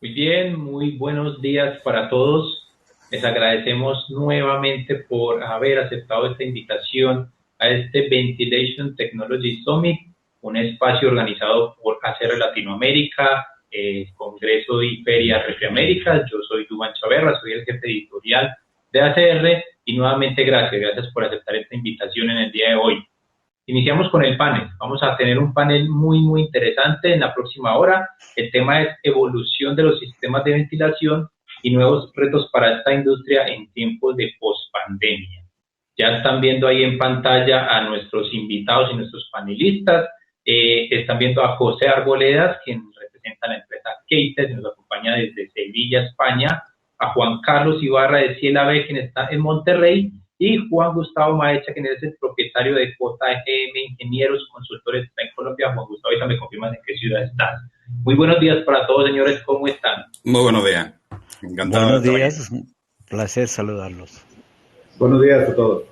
Muy bien, muy buenos días para todos. Les agradecemos nuevamente por haber aceptado esta invitación a este Ventilation Technology Summit, un espacio organizado por ACR Latinoamérica, Congreso y Feria Refiamérica. Yo soy Duván Chaverra, soy el jefe editorial de ACR y nuevamente gracias por aceptar esta invitación en el día de hoy. Iniciamos con el panel. Vamos a tener un panel muy interesante en la próxima hora. El tema es evolución de los sistemas de ventilación y nuevos retos para esta industria en tiempos de pospandemia. Ya están viendo ahí en pantalla a nuestros invitados y nuestros panelistas. Están viendo a José Arboledas, quien representa a la empresa Keites, que nos acompaña desde Sevilla, España. A Juan Carlos Ibarra de Ciela B, quien está en Monterrey, y Juan Gustavo Maecha, quien es el propietario de JGM Ingenieros Consultores en Colombia. Juan Gustavo, ahorita me confirmas en qué ciudad estás. Muy buenos días para todos, señores, ¿cómo están? Muy buenos días, encantado de Buenos estar aquí. días, placer saludarlos. Buenos días a todos.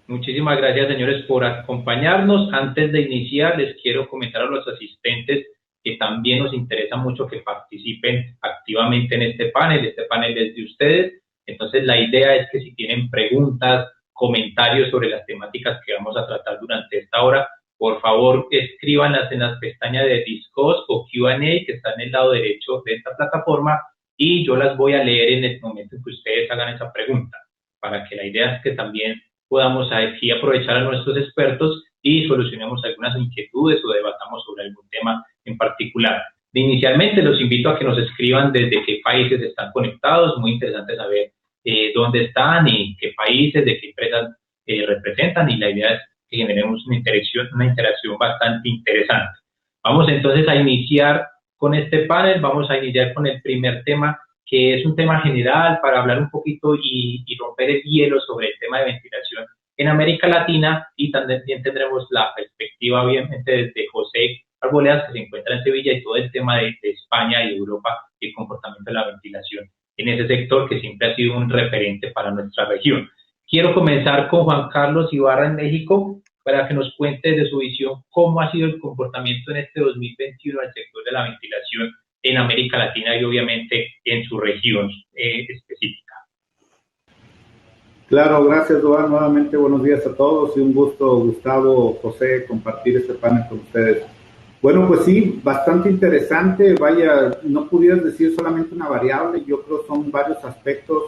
Muchísimas gracias, señores, por acompañarnos. Antes de iniciar, les quiero comentar a los asistentes que también nos interesa mucho que participen activamente en este panel. Este panel es de ustedes. Entonces, la idea es que si tienen preguntas, comentarios sobre las temáticas que vamos a tratar durante esta hora, por favor, escríbanlas en las pestañas de Discuss o Q&A que está en el lado derecho de esta plataforma y yo las voy a leer en el momento en que ustedes hagan esa pregunta, para que la idea es que también podamos aquí aprovechar a nuestros expertos y solucionemos algunas inquietudes o debatamos sobre algún tema en particular. Inicialmente los invito a que nos escriban desde qué países están conectados, muy interesante saber dónde están y qué países, de qué empresas representan, y la idea es que generemos una interacción bastante interesante. Vamos entonces a iniciar con este panel, vamos a iniciar con el primer tema, que es un tema general para hablar un poquito y romper el hielo sobre el tema de ventilación en América Latina, y también tendremos la perspectiva obviamente desde José Arboledas, que se encuentra en Sevilla, y todo el tema de España y Europa y el comportamiento de la ventilación en ese sector que siempre ha sido un referente para nuestra región. Quiero comenzar con Juan Carlos Ibarra en México para que nos cuente desde su visión cómo ha sido el comportamiento en este 2021 del sector de la ventilación en América Latina y obviamente en su región específica. Claro, gracias, Duan. Nuevamente buenos días a todos y un gusto, Gustavo, José, compartir este panel con ustedes. Bueno, pues sí, bastante interesante. Vaya, no pudieras decir solamente una variable, yo creo que son varios aspectos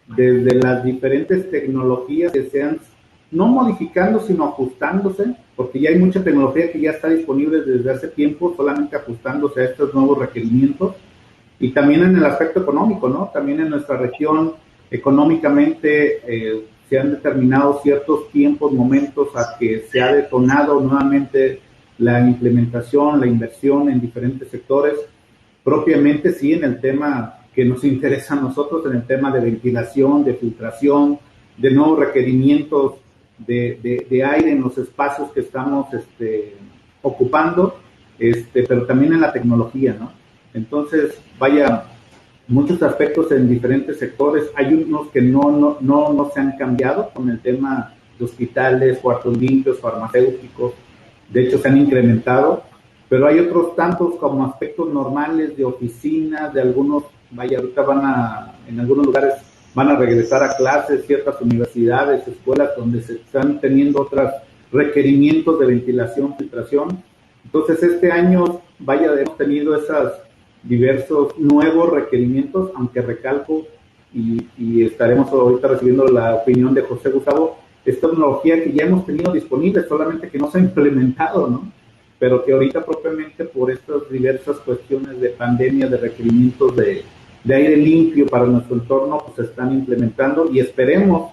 desde las diferentes tecnologías que sean no modificando, sino ajustándose, porque ya hay mucha tecnología que ya está disponible desde hace tiempo, solamente ajustándose a estos nuevos requerimientos. Y también en el aspecto económico, ¿no? También en nuestra región, económicamente, se han determinado ciertos tiempos, momentos a que se ha detonado nuevamente la implementación, la inversión en diferentes sectores, propiamente sí en el tema que nos interesa a nosotros, en el tema de ventilación, de filtración, de nuevos requerimientos de aire en los espacios que estamos ocupando, pero también en la tecnología, ¿no? Entonces, vaya, muchos aspectos en diferentes sectores. Hay unos que no se han cambiado con el tema de hospitales, cuartos limpios, farmacéuticos. De hecho, se han incrementado, pero hay otros tantos como aspectos normales de oficinas, de algunos, vaya, ahorita en algunos lugares van a regresar a clases, ciertas universidades, escuelas donde se están teniendo otros requerimientos de ventilación, filtración. Entonces, este año, vaya, hemos tenido esos diversos nuevos requerimientos, aunque recalco, y estaremos ahorita recibiendo la opinión de José Gustavo, es tecnología que ya hemos tenido disponible, solamente que no se ha implementado, ¿no? Pero que ahorita propiamente por estas diversas cuestiones de pandemia, de requerimientos de aire limpio para nuestro entorno, pues se están implementando y esperemos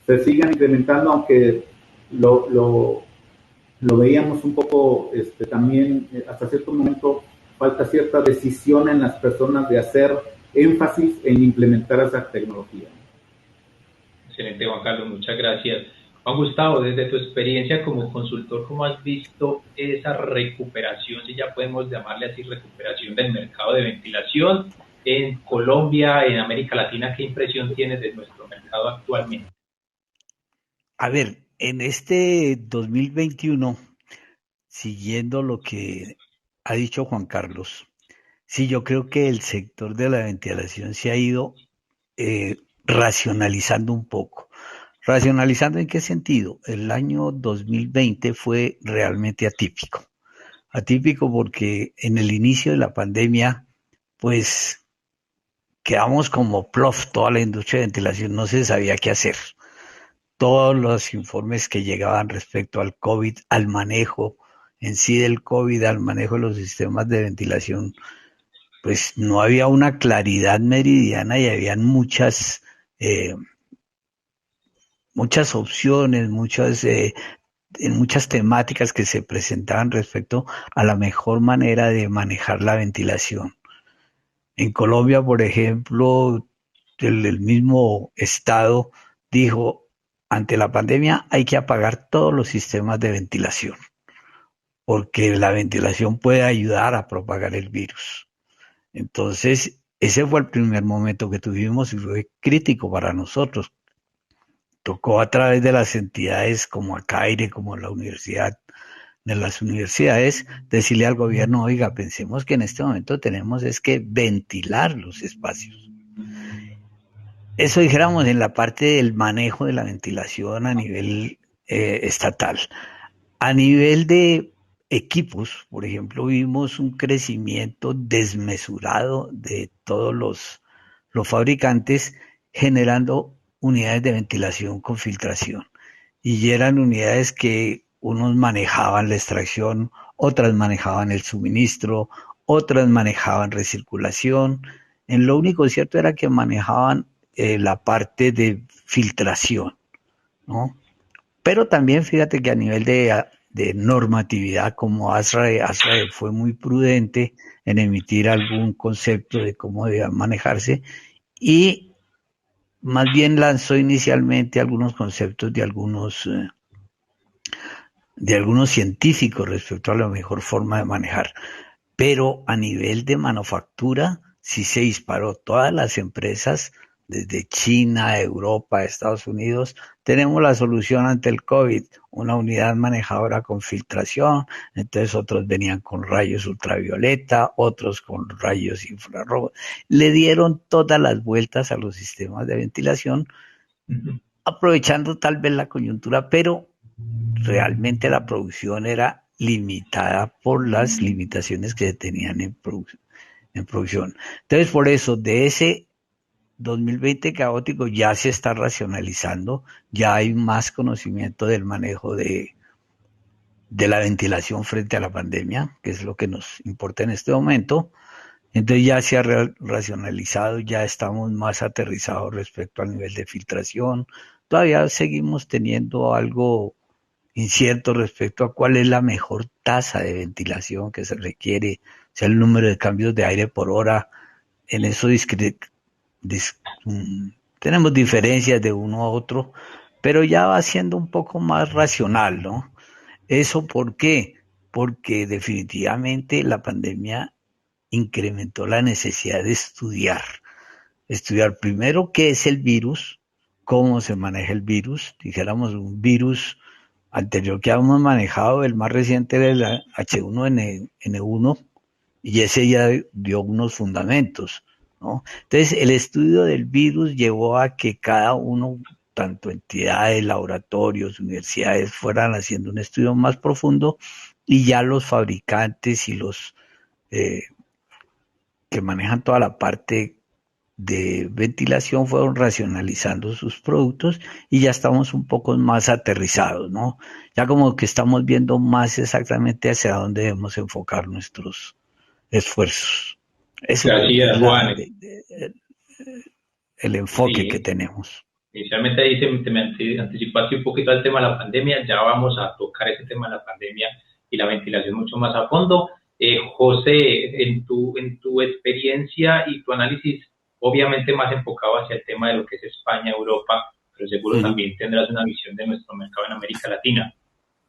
se sigan implementando, aunque lo veíamos un poco también hasta cierto momento falta cierta decisión en las personas de hacer énfasis en implementar esa tecnología. Excelente, Juan Carlos, muchas gracias. Juan Gustavo, desde tu experiencia como consultor, ¿cómo has visto esa recuperación, si ya podemos llamarle así, recuperación del mercado de ventilación en Colombia, en América Latina? ¿Qué impresión tienes de nuestro mercado actualmente? A ver, en este 2021, siguiendo lo que ha dicho Juan Carlos, Sí, yo creo que el sector de la ventilación se ha ido racionalizando un poco. ¿Racionalizando en qué sentido? El año 2020 fue realmente atípico. Atípico porque en el inicio de la pandemia, pues quedamos como plof, toda la industria de ventilación no se sabía qué hacer. Todos los informes que llegaban respecto al COVID, al manejo en sí del COVID, al manejo de los sistemas de ventilación, pues no había una claridad meridiana y habían eh, muchas opciones, en muchas temáticas que se presentaban respecto a la mejor manera de manejar la ventilación. En Colombia, por ejemplo, el mismo Estado dijo, ante la pandemia hay que apagar todos los sistemas de ventilación, porque la ventilación puede ayudar a propagar el virus. Entonces, ese fue el primer momento que tuvimos y fue crítico para nosotros. Tocó a través de las entidades como ACAIRE, como la universidad, de las universidades, decirle al gobierno, oiga, pensemos que en este momento tenemos es que ventilar los espacios. Eso dijéramos en la parte del manejo de la ventilación a nivel estatal. A nivel de equipos, por ejemplo, vimos un crecimiento desmesurado de todos los fabricantes generando unidades de ventilación con filtración. Y eran unidades que unos manejaban la extracción, otras manejaban el suministro, otras manejaban recirculación. En lo único cierto era que manejaban la parte de filtración, ¿no? Pero también fíjate que a nivel de normatividad, como ASRAE fue muy prudente en emitir algún concepto de cómo debía manejarse y más bien lanzó inicialmente algunos conceptos de algunos científicos respecto a la mejor forma de manejar. Pero a nivel de manufactura, sí se disparó. Todas las empresas, desde China, Europa, Estados Unidos, tenemos la solución ante el COVID, una unidad manejadora con filtración, entonces otros venían con rayos ultravioleta, otros con rayos infrarrojos. Le dieron todas las vueltas a los sistemas de ventilación, aprovechando tal vez la coyuntura, pero realmente la producción era limitada por las limitaciones que se tenían en producción. Entonces, por eso, de ese 2020 caótico ya se está racionalizando, ya hay más conocimiento del manejo de la ventilación frente a la pandemia, que es lo que nos importa en este momento. Entonces ya se ha racionalizado, ya estamos más aterrizados respecto al nivel de filtración. Todavía seguimos teniendo algo incierto respecto a cuál es la mejor tasa de ventilación que se requiere, o sea, el número de cambios de aire por hora. En eso tenemos diferencias de uno a otro, pero ya va siendo un poco más racional, ¿no? ¿Eso por qué? Porque definitivamente la pandemia incrementó la necesidad de estudiar primero qué es el virus, cómo se maneja el virus, dijéramos un virus anterior que habíamos manejado, el más reciente era el H1N1, y ese ya dio unos fundamentos, ¿no? Entonces, el estudio del virus llevó a que cada uno, tanto entidades, laboratorios, universidades, fueran haciendo un estudio más profundo y ya los fabricantes y los eh, que manejan toda la parte de ventilación fueron racionalizando sus productos y ya estamos un poco más aterrizados, ¿no? Ya como que estamos viendo más exactamente hacia dónde debemos enfocar nuestros esfuerzos. Eso Gracias, es Juan. el enfoque que Sí, tenemos. inicialmente ahí te me anticipaste un poquito al tema de la pandemia, ya vamos a tocar ese tema de la pandemia y la ventilación mucho más a fondo. José, en tu experiencia y tu análisis, obviamente más enfocado hacia el tema de lo que es España, Europa, pero seguro también tendrás una visión de nuestro mercado en América Latina.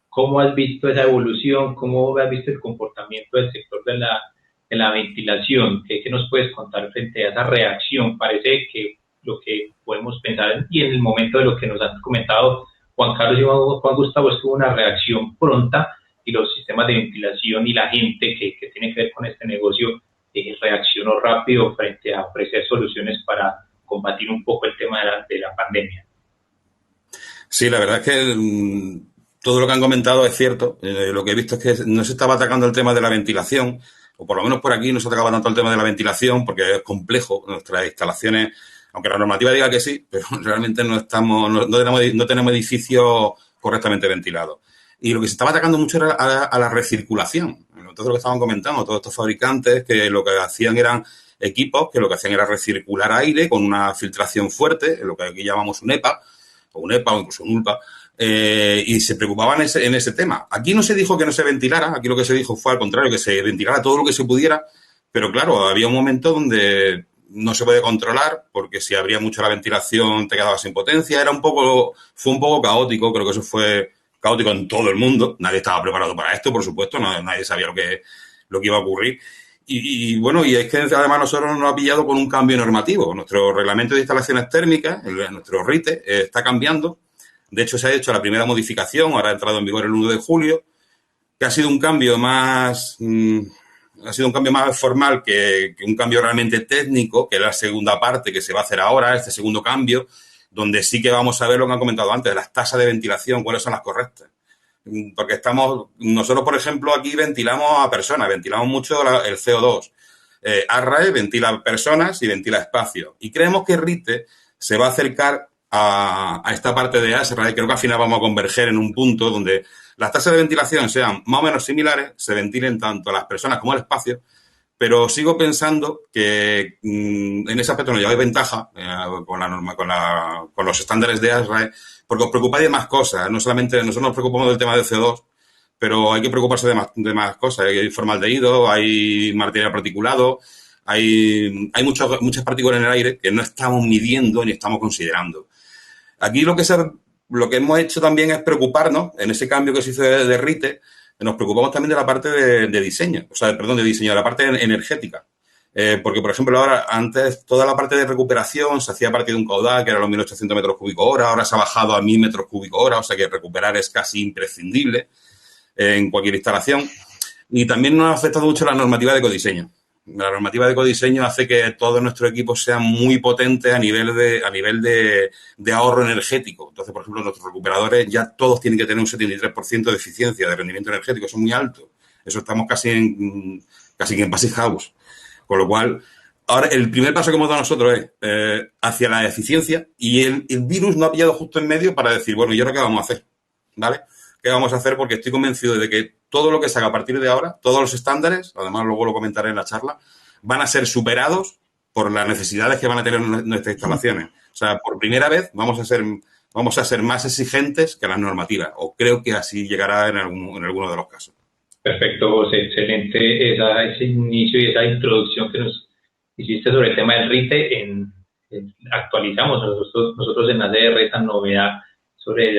¿Cómo has visto esa evolución? ¿Cómo has visto el comportamiento del sector de la ventilación? ¿Qué nos puedes contar frente a esa reacción? Parece que lo que podemos pensar y en el momento de lo que nos han comentado Juan Carlos y Juan Gustavo es que hubo una reacción pronta y los sistemas de ventilación y la gente que tiene que ver con este negocio reaccionó rápido frente a ofrecer soluciones para combatir un poco el tema de la pandemia. Sí, la verdad es que todo lo que han comentado es cierto. Lo que he visto es que no se estaba atacando el tema de la ventilación, o por lo menos por aquí no se atacaba tanto el tema de la ventilación, porque es complejo. Nuestras instalaciones, aunque la normativa diga que sí, pero realmente no tenemos edificios correctamente ventilados. Y lo que se estaba atacando mucho era a la recirculación. Entonces, lo que estaban comentando, todos estos fabricantes que lo que hacían eran equipos que lo que hacían era recircular aire con una filtración fuerte, lo que aquí llamamos un EPA, o incluso un ULPA, y se preocupaban en ese tema. Aquí no se dijo que no se ventilara, aquí lo que se dijo fue al contrario, que se ventilara todo lo que se pudiera, pero claro, había un momento donde no se puede controlar, porque si abría mucho la ventilación te quedabas sin potencia, fue un poco caótico, creo que eso fue caótico en todo el mundo, nadie estaba preparado para esto, por supuesto, nadie sabía lo que iba a ocurrir. Y bueno, y es que además nosotros nos ha pillado con un cambio normativo. Nuestro reglamento de instalaciones térmicas, nuestro RITE, está cambiando. De hecho, se ha hecho la primera modificación, ahora ha entrado en vigor el 1 de julio, que ha sido un cambio más formal que un cambio realmente técnico, que es la segunda parte que se va a hacer ahora, este segundo cambio, donde sí que vamos a ver lo que han comentado antes, las tasas de ventilación, cuáles son las correctas. Porque nosotros, por ejemplo, aquí ventilamos a personas, ventilamos mucho el CO2. ARRAE ventila personas y ventila espacio. Y creemos que RITE se va a acercar a esta parte de ASRAE. Creo que al final vamos a converger en un punto donde las tasas de ventilación sean más o menos similares, se ventilen tanto a las personas como al espacio, pero sigo pensando que en ese aspecto nos lleváis ventaja con los estándares de ASRAE, porque os preocupáis de más cosas. No solamente nosotros nos preocupamos del tema del CO2, pero hay que preocuparse de más cosas. Hay formaldehído, hay material particulado, hay muchas partículas en el aire que no estamos midiendo ni estamos considerando. Aquí lo que hemos hecho también es preocuparnos, en ese cambio que se hizo de RITE, nos preocupamos también de la parte de diseño, de la parte energética. Porque, por ejemplo, ahora, antes toda la parte de recuperación se hacía a partir de un caudal que era los 1.800 metros cúbicos hora, ahora se ha bajado a 1.000 metros cúbicos hora, o sea que recuperar es casi imprescindible en cualquier instalación. Y también nos ha afectado mucho la normativa de ecodiseño. La normativa de ecodiseño hace que todos nuestros equipos sean muy potentes a nivel de ahorro energético. Entonces, por ejemplo, nuestros recuperadores ya todos tienen que tener un 73% de eficiencia, de rendimiento energético. Eso es muy alto. Eso estamos casi en Passive House. Con lo cual, ahora el primer paso que hemos dado nosotros es hacia la eficiencia, y el virus no ha pillado justo en medio para decir, bueno, ¿y ahora qué vamos a hacer? ¿Vale? ¿Qué vamos a hacer? Porque estoy convencido de que todo lo que se haga a partir de ahora, todos los estándares, además luego lo comentaré en la charla, van a ser superados por las necesidades que van a tener nuestras instalaciones. O sea, por primera vez vamos a ser más exigentes que las normativas, o creo que así llegará en alguno de los casos. Perfecto, José. Excelente ese inicio y esa introducción que nos hiciste sobre el tema del RITE. Actualizamos nosotros en ACR esa novedad sobre el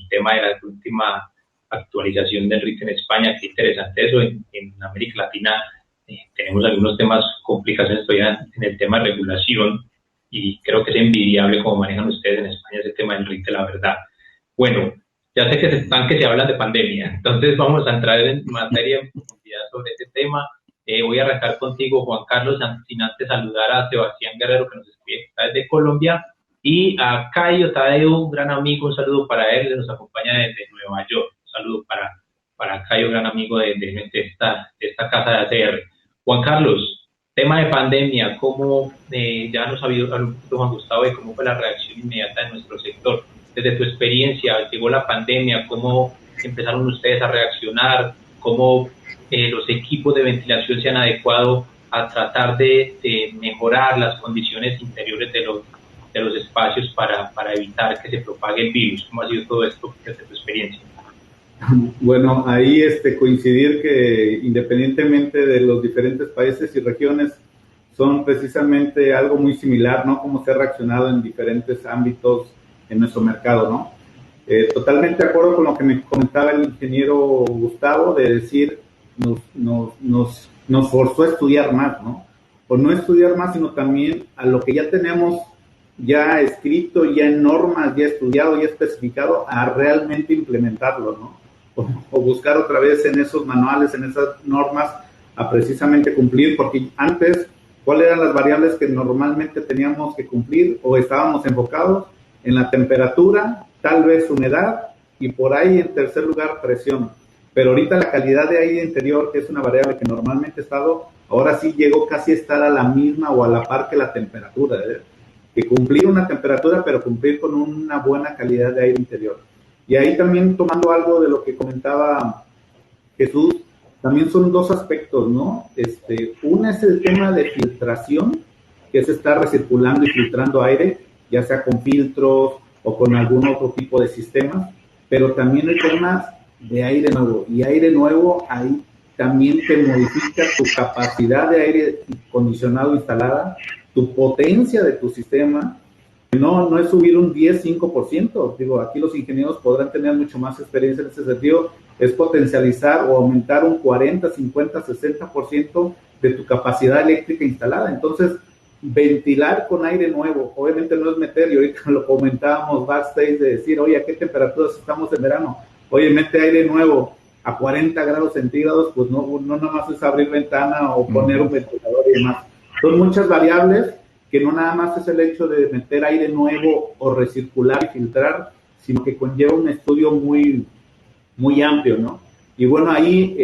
tema de la última actualización del RITE en España. Qué interesante eso. En América Latina tenemos algunos temas, complicaciones todavía en el tema de regulación, y creo que es envidiable cómo manejan ustedes en España ese tema del RITE, la verdad. Bueno, ya sé que se hablan de pandemia, entonces vamos a entrar en materia en profundidad sobre este tema. Voy a arrancar contigo, Juan Carlos, sin antes saludar a Sebastián Guerrero, que nos escribe desde Colombia, y a Cayo Tadeo, un gran amigo, un saludo para él, que nos acompaña desde Nueva York. Un saludo para Cayo, gran amigo de esta casa de ACR. Juan Carlos, tema de pandemia, ¿cómo ya nos ha habido Juan Gustavo de cómo fue la reacción inmediata de nuestro sector? Desde tu experiencia, llegó la pandemia, ¿cómo empezaron ustedes a reaccionar? ¿Cómo los equipos de ventilación se han adecuado a tratar de mejorar las condiciones interiores de los espacios para evitar que se propague el virus? ¿Cómo ha sido todo esto desde tu experiencia? Bueno, ahí coincidir que independientemente de los diferentes países y regiones, son precisamente algo muy similar, ¿no? Cómo se ha reaccionado en diferentes ámbitos en nuestro mercado, ¿no? Totalmente de acuerdo con lo que me comentaba el ingeniero Gustavo, de decir, nos forzó a estudiar más, ¿no? O no estudiar más, sino también a lo que ya tenemos ya escrito, ya en normas, ya estudiado, ya especificado, a realmente implementarlo, ¿no? O buscar otra vez en esos manuales, en esas normas, a precisamente cumplir, porque antes, ¿cuáles eran las variables que normalmente teníamos que cumplir o estábamos enfocados? En la temperatura, tal vez humedad y por ahí en tercer lugar presión. Pero ahorita la calidad de aire interior, que es una variable que normalmente ha estado, ahora sí llegó casi a estar a la misma o a la par que la temperatura, que cumplir una temperatura, pero cumplir con una buena calidad de aire interior. Y ahí también tomando algo de lo que comentaba Jesús, también son dos aspectos, ¿no? Una es el tema de filtración, que es estar recirculando y filtrando aire, ya sea con filtros o con algún otro tipo de sistemas, pero también el tema de aire nuevo. Y aire nuevo, ahí también te modifica tu capacidad de aire acondicionado instalada, tu potencia de tu sistema. No es subir un 10, 5%. Digo, aquí los ingenieros podrán tener mucho más experiencia en ese sentido. Es potencializar o aumentar un 40, 50, 60% de tu capacidad eléctrica instalada. Entonces, ventilar con aire nuevo, obviamente no es meter, y ahorita lo comentábamos backstage, de decir, oye, ¿a qué temperaturas estamos en verano? Oye, mete aire nuevo a 40 grados centígrados, pues no nada más es abrir ventana o poner un ventilador y demás. Son muchas variables que no nada más es el hecho de meter aire nuevo o recircular y filtrar, sino que conlleva un estudio muy, muy amplio, ¿no? Y bueno, ahí,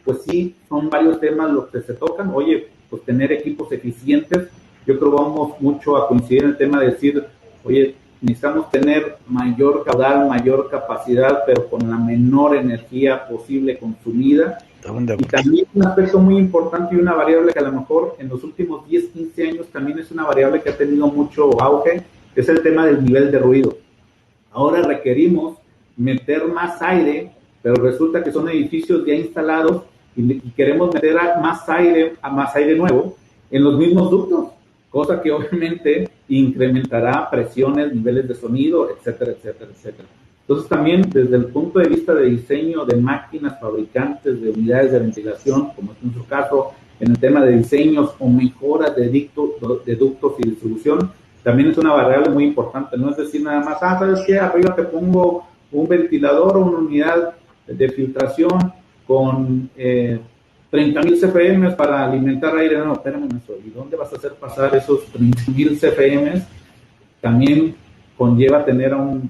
pues sí, son varios temas los que se tocan. Oye, pues tener equipos eficientes, yo creo que vamos mucho a coincidir en el tema de decir, oye, necesitamos tener mayor caudal, mayor capacidad, pero con la menor energía posible consumida. Y también un aspecto muy importante y una variable que a lo mejor en los últimos 10, 15 años también es una variable que ha tenido mucho auge, es el tema del nivel de ruido. Ahora requerimos meter más aire, pero resulta que son edificios ya instalados y queremos meter más aire nuevo en los mismos ductos, cosa que obviamente incrementará presiones, niveles de sonido, etcétera, etcétera, etcétera. Entonces también desde el punto de vista de diseño de máquinas, fabricantes de unidades de ventilación, como es nuestro caso, en el tema de diseños o mejoras de ductos y distribución, también es una variable muy importante. No es decir nada más, ¿sabes qué? Arriba te pongo un ventilador o una unidad de filtración con 30,000 CFM para alimentar aire. No, espérame eso. ¿Y dónde vas a hacer pasar esos 30,000 CFM? También conlleva tener un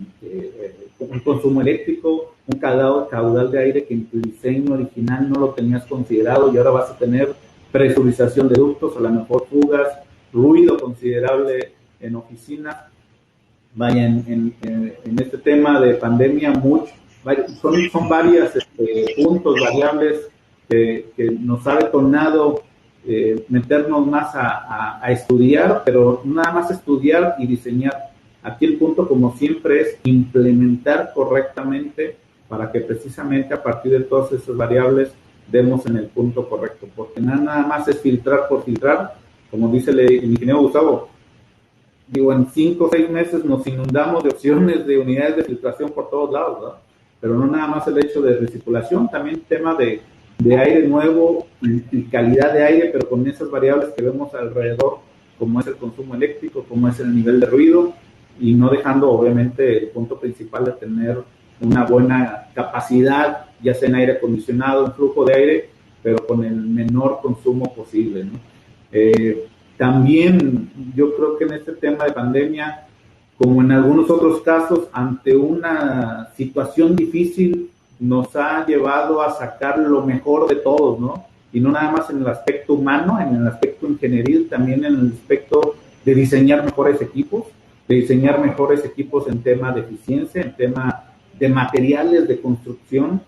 consumo eléctrico, un caudal de aire que en tu diseño original no lo tenías considerado y ahora vas a tener presurización de ductos, a lo mejor fugas, ruido considerable en oficinas. Vaya, en este tema de pandemia, son varias puntos, variables que nos ha detonado meternos más a estudiar, pero nada más estudiar y diseñar. Aquí el punto, como siempre, es implementar correctamente para que precisamente a partir de todas esas variables demos en el punto correcto, porque nada más es filtrar por filtrar, como dice el ingeniero Gustavo. Digo, en 5 o 6 meses nos inundamos de opciones de unidades de filtración por todos lados, ¿no? Pero no nada más el hecho de recirculación, también tema de aire nuevo y calidad de aire, pero con esas variables que vemos alrededor, como es el consumo eléctrico, como es el nivel de ruido, y no dejando obviamente el punto principal de tener una buena capacidad, ya sea en aire acondicionado, en flujo de aire, pero con el menor consumo posible, ¿no? También yo creo que en este tema de pandemia, como en algunos otros casos, ante una situación difícil, nos ha llevado a sacar lo mejor de todos, ¿no? Y no nada más en el aspecto humano, en el aspecto ingenieril, también en el aspecto de diseñar mejores equipos, en tema de eficiencia, en tema de materiales de construcción.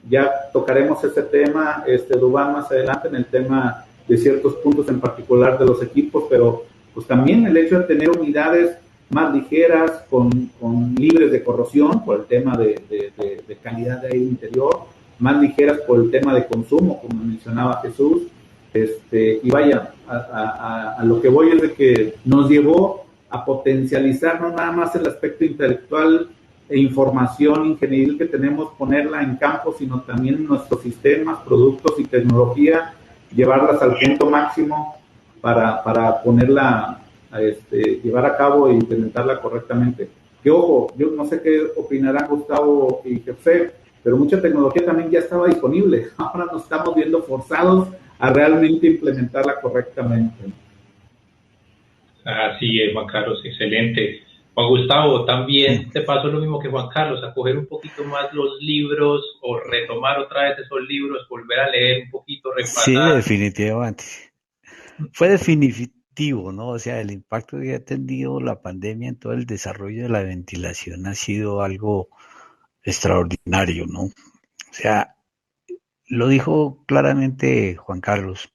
Ya tocaremos ese tema, Dubán, más adelante, en el tema de ciertos puntos en particular de los equipos, pero pues también el hecho de tener unidades más ligeras, con libres de corrosión por el tema de calidad de aire interior, más ligeras por el tema de consumo, como mencionaba Jesús, y vaya, a lo que voy es de que nos llevó a potencializar no nada más el aspecto intelectual e información ingenieril que tenemos, ponerla en campo, sino también nuestros sistemas, productos y tecnología, llevarlas al punto máximo para ponerla, llevar a cabo e implementarla correctamente. Que ojo, yo no sé qué opinarán Gustavo y José, pero mucha tecnología también ya estaba disponible. Ahora nos estamos viendo forzados a realmente implementarla correctamente. Así es, Juan Carlos, excelente. Juan Gustavo, también te pasó lo mismo que Juan Carlos, a coger un poquito más los libros o retomar otra vez esos libros, volver a leer un poquito, Sí, repasar. definitivamente. Fue definitivo, ¿no? O sea, el impacto que ha tenido la pandemia en todo el desarrollo de la ventilación ha sido algo extraordinario, ¿no? O sea, lo dijo claramente Juan Carlos.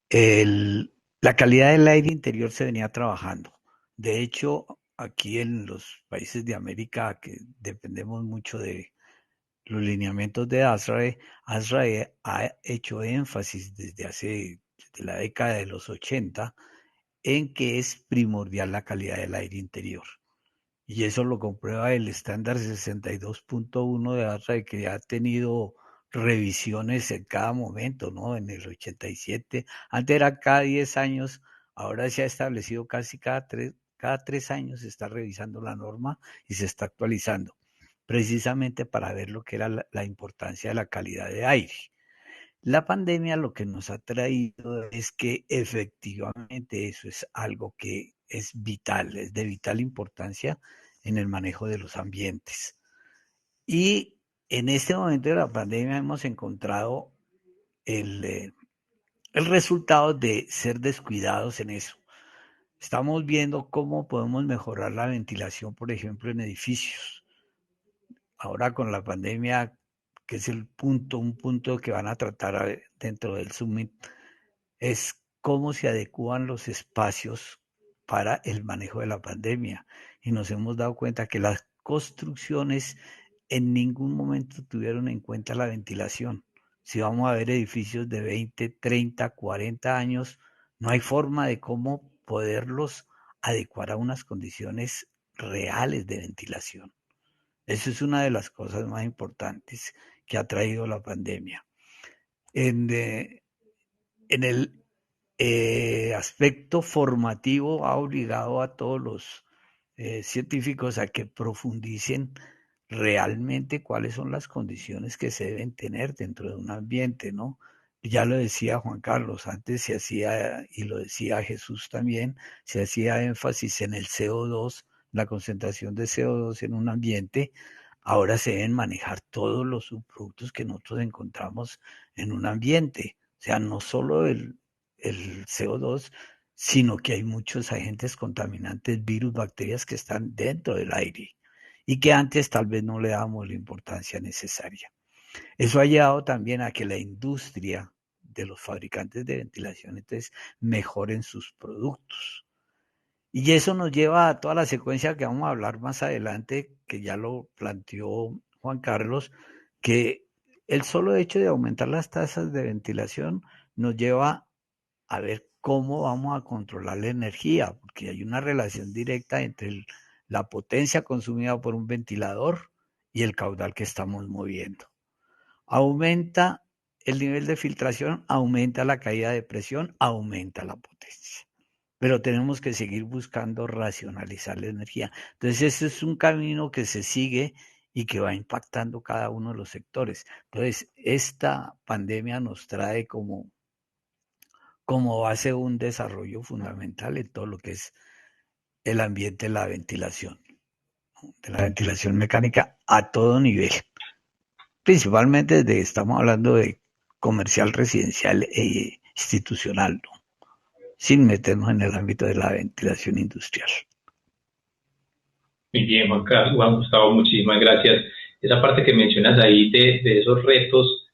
La calidad del aire interior se venía trabajando. De hecho, aquí en los países de América, que dependemos mucho de los lineamientos de ASRAE, ASRAE ha hecho énfasis desde la década de los 80 en que es primordial la calidad del aire interior. Y eso lo comprueba el estándar 62.1 de ASRAE, que ha tenido revisiones en cada momento, ¿no? En el 87, antes era cada 10 años, ahora se ha establecido casi cada 3 años se está revisando la norma y se está actualizando, precisamente para ver lo que era la importancia de la calidad de aire. La pandemia lo que nos ha traído es que efectivamente eso es algo que es vital, es de vital importancia en el manejo de los ambientes. Y en este momento de la pandemia hemos encontrado el resultado de ser descuidados en eso. Estamos viendo cómo podemos mejorar la ventilación, por ejemplo, en edificios. Ahora con la pandemia, que es un punto que van a tratar dentro del Summit, es cómo se adecúan los espacios para el manejo de la pandemia. Y nos hemos dado cuenta que las construcciones en ningún momento tuvieron en cuenta la ventilación. Si vamos a ver edificios de 20, 30, 40 años, no hay forma de cómo poderlos adecuar a unas condiciones reales de ventilación. Eso es una de las cosas más importantes que ha traído la pandemia. En el aspecto formativo ha obligado a todos los científicos a que profundicen realmente cuáles son las condiciones que se deben tener dentro de un ambiente, ¿no? Ya lo decía Juan Carlos, antes se hacía, y lo decía Jesús también, se hacía énfasis en el CO2, la concentración de CO2 en un ambiente. Ahora se deben manejar todos los subproductos que nosotros encontramos en un ambiente. O sea, no solo el CO2, sino que hay muchos agentes contaminantes, virus, bacterias que están dentro del aire y que antes tal vez no le dábamos la importancia necesaria. Eso ha llevado también a que la industria de los fabricantes de ventilación entonces mejoren sus productos. Y eso nos lleva a toda la secuencia que vamos a hablar más adelante, que ya lo planteó Juan Carlos, que el solo hecho de aumentar las tasas de ventilación nos lleva a ver cómo vamos a controlar la energía, porque hay una relación directa entre la potencia consumida por un ventilador y el caudal que estamos moviendo. Aumenta el nivel de filtración, aumenta la caída de presión, aumenta la potencia. Pero tenemos que seguir buscando racionalizar la energía. Entonces, ese es un camino que se sigue y que va impactando cada uno de los sectores. Entonces, esta pandemia nos trae como base un desarrollo fundamental en todo lo que es el ambiente de la ventilación mecánica a todo nivel. Principalmente estamos hablando de comercial, residencial e institucional, ¿no? Sin meternos en el ámbito de la ventilación industrial. Muy bien, Juan Gustavo, muchísimas gracias. Esa parte que mencionas ahí de esos retos,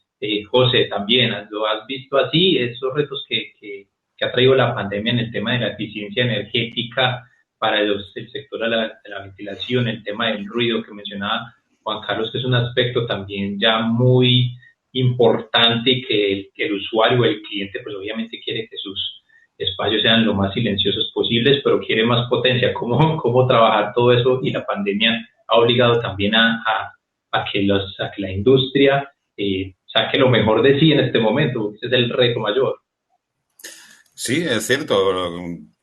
José, también lo has visto así, esos retos que ha traído la pandemia en el tema de la eficiencia energética para el sector de la ventilación, el tema del ruido que mencionaba Juan Carlos, que es un aspecto también ya muy importante y que el usuario, el cliente, pues obviamente quiere que sus espacios sean lo más silenciosos posibles, pero quiere más potencia. ¿Cómo trabajar todo eso? Y la pandemia ha obligado también a que la industria saque lo mejor de sí en este momento, porque ese es el reto mayor. Sí, es cierto.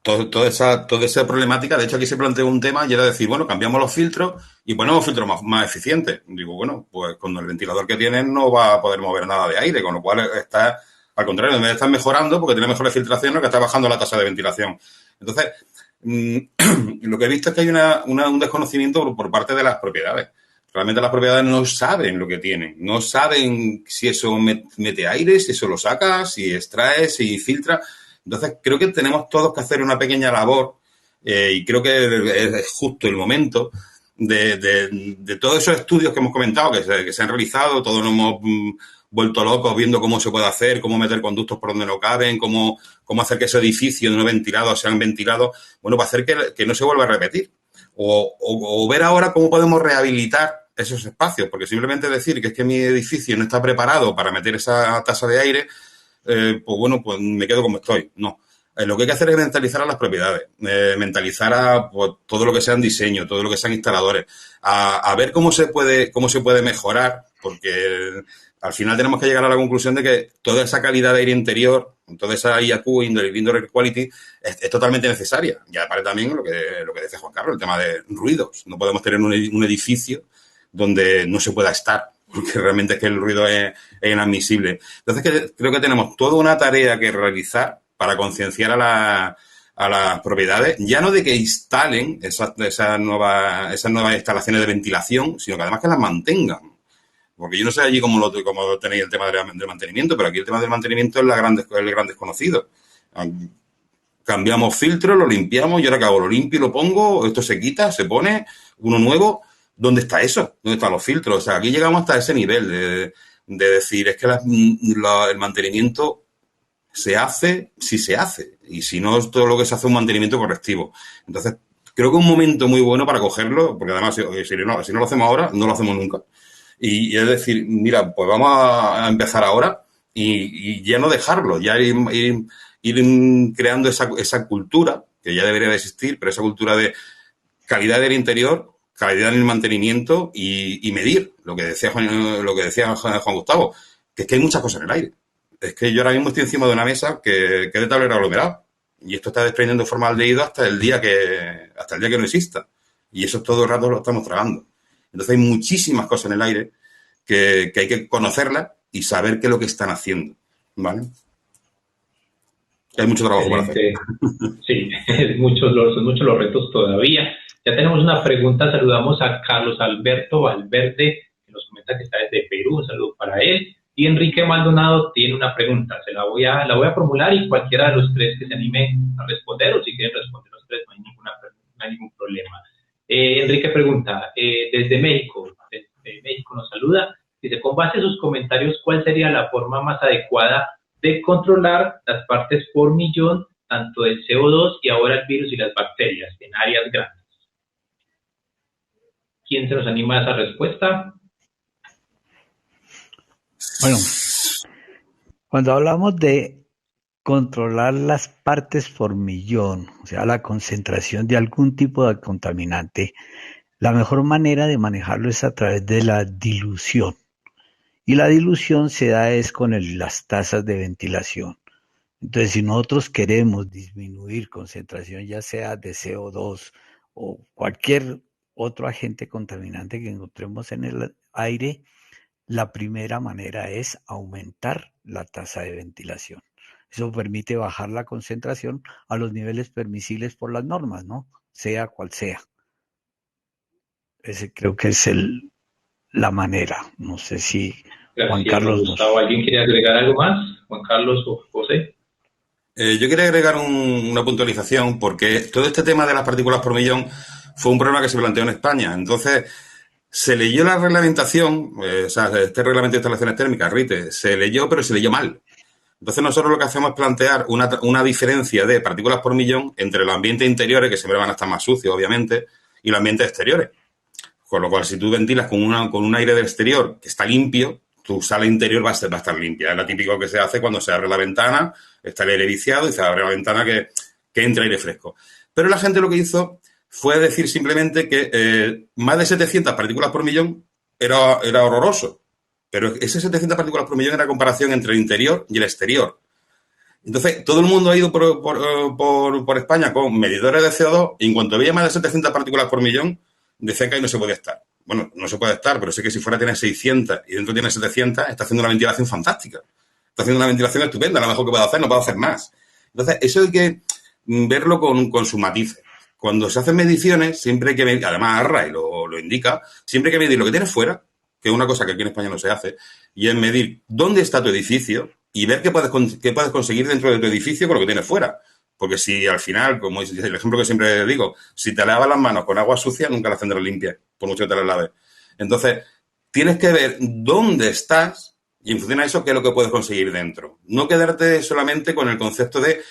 toda esa problemática. De hecho, aquí se planteó un tema y era decir, bueno, cambiamos los filtros y ponemos filtros más eficientes. Digo, bueno, pues con el ventilador que tienen no va a poder mover nada de aire, con lo cual está, al contrario, en vez de estar mejorando porque tiene mejores filtraciones, que está bajando la tasa de ventilación. Entonces, lo que he visto es que hay un desconocimiento por parte de las propiedades. Realmente las propiedades no saben lo que tienen, no saben si eso mete aire, si eso lo saca, si extrae, si filtra. Entonces, creo que tenemos todos que hacer una pequeña labor y creo que es justo el momento de todos esos estudios que hemos comentado, que se han realizado, todos nos hemos vuelto locos viendo cómo se puede hacer, cómo meter conductos por donde no caben, cómo hacer que esos edificios no ventilados sean ventilados, bueno, para hacer que no se vuelva a repetir. O ver ahora cómo podemos rehabilitar esos espacios, porque simplemente decir que es que mi edificio no está preparado para meter esa tasa de aire, pues bueno, pues me quedo como estoy. No. Lo que hay que hacer es mentalizar a las propiedades, mentalizar a pues, todo lo que sean diseño, todo lo que sean instaladores, a ver cómo se puede mejorar, porque al final tenemos que llegar a la conclusión de que toda esa calidad de aire interior, toda esa IAQ, Indoor Air Quality, es totalmente necesaria. Y aparte también lo que decía Juan Carlos, el tema de ruidos. No podemos tener un edificio donde no se pueda estar, porque realmente es que el ruido es inadmisible. Entonces, creo que tenemos toda una tarea que realizar para concienciar a las propiedades, ya no de que instalen esas nuevas instalaciones de ventilación, sino que además que las mantengan. Porque yo no sé allí cómo tenéis el tema del mantenimiento, pero aquí el tema del mantenimiento es el gran desconocido. Cambiamos filtros, lo limpiamos, yo ahora que hago, lo limpio y lo pongo, esto se quita, se pone uno nuevo. ¿Dónde está eso? ¿Dónde están los filtros? O sea, aquí llegamos hasta ese nivel de decir, es que el mantenimiento se hace si se hace, y si no, es todo lo que se hace un mantenimiento correctivo. Entonces, creo que es un momento muy bueno para cogerlo, porque además, si no lo hacemos ahora, no lo hacemos nunca. Y es decir, mira, pues vamos a empezar ahora y ya no dejarlo, ya ir creando esa cultura, que ya debería de existir, pero esa cultura de calidad del interior, calidad en el mantenimiento y medir lo que decía Juan Gustavo, que es que hay muchas cosas en el aire. Es que yo ahora mismo estoy encima de una mesa que es de tablero aglomerado y esto está desprendiendo formaldehído hasta el día que no exista. Y eso todo el rato lo estamos tragando. Entonces hay muchísimas cosas en el aire que hay que conocerlas y saber qué es lo que están haciendo, ¿vale? Hay mucho trabajo para hacer. Sí, son muchos los retos todavía. Ya tenemos una pregunta, saludamos a Carlos Alberto Valverde, que nos comenta que está desde Perú, un saludo para él. Y Enrique Maldonado tiene una pregunta, la voy a formular y cualquiera de los tres que se anime a responder, o si quieren responder los tres, no hay ningún problema. Enrique pregunta, desde México nos saluda, dice, con base a sus comentarios, ¿cuál sería la forma más adecuada de controlar las partes por millón, tanto del CO2 y ahora el virus y las bacterias en áreas grandes? ¿Quién se nos anima a esa respuesta? Bueno, cuando hablamos de controlar las partes por millón, o sea, la concentración de algún tipo de contaminante, la mejor manera de manejarlo es a través de la dilución. Y la dilución se da es con las tasas de ventilación. Entonces, si nosotros queremos disminuir concentración, ya sea de CO2 o cualquier otro agente contaminante que encontremos en el aire, la primera manera es aumentar la tasa de ventilación. Eso permite bajar la concentración a los niveles permisibles por las normas, ¿no? Sea cual sea. Ese creo que es la manera. No sé si Gracias, Juan Carlos. Gustavo, ¿alguien quiere agregar algo más? Juan Carlos o José. Yo quería agregar una puntualización, porque todo este tema de las partículas por millón fue un problema que se planteó en España. Entonces, se leyó la reglamentación, o sea, este reglamento de instalaciones térmicas, RITE, se leyó, pero se leyó mal. Entonces, nosotros lo que hacemos es plantear una diferencia de partículas por millón entre los ambientes interiores, que siempre van a estar más sucios, obviamente, y los ambientes exteriores. Con lo cual, si tú ventilas con un aire del exterior que está limpio, tu sala interior va a estar limpia. Es lo típico que se hace cuando se abre la ventana, está el aire viciado y se abre la ventana que entra aire fresco. Pero la gente lo que hizo fue decir simplemente que más de 700 partículas por millón era horroroso. Pero ese 700 partículas por millón era comparación entre el interior y el exterior. Entonces, todo el mundo ha ido por España con medidores de CO2 y en cuanto veía más de 700 partículas por millón, decía que ahí no se puede estar. Bueno, no se puede estar, pero sé que si fuera tiene 600 y dentro tiene 700, está haciendo una ventilación fantástica. Está haciendo una ventilación estupenda, lo mejor que puede hacer, no puede hacer más. Entonces, eso hay que verlo con sus matices. Cuando se hacen mediciones, siempre hay que medir, además ARRA lo indica, siempre hay que medir lo que tienes fuera, que es una cosa que aquí en España no se hace, y es medir dónde está tu edificio y ver qué puedes conseguir dentro de tu edificio con lo que tienes fuera. Porque si al final, como es el ejemplo que siempre digo, si te lavas las manos con agua sucia, nunca las tendrás limpias, por mucho que te las laves. Entonces, tienes que ver dónde estás y en función a eso, qué es lo que puedes conseguir dentro. No quedarte solamente con el concepto de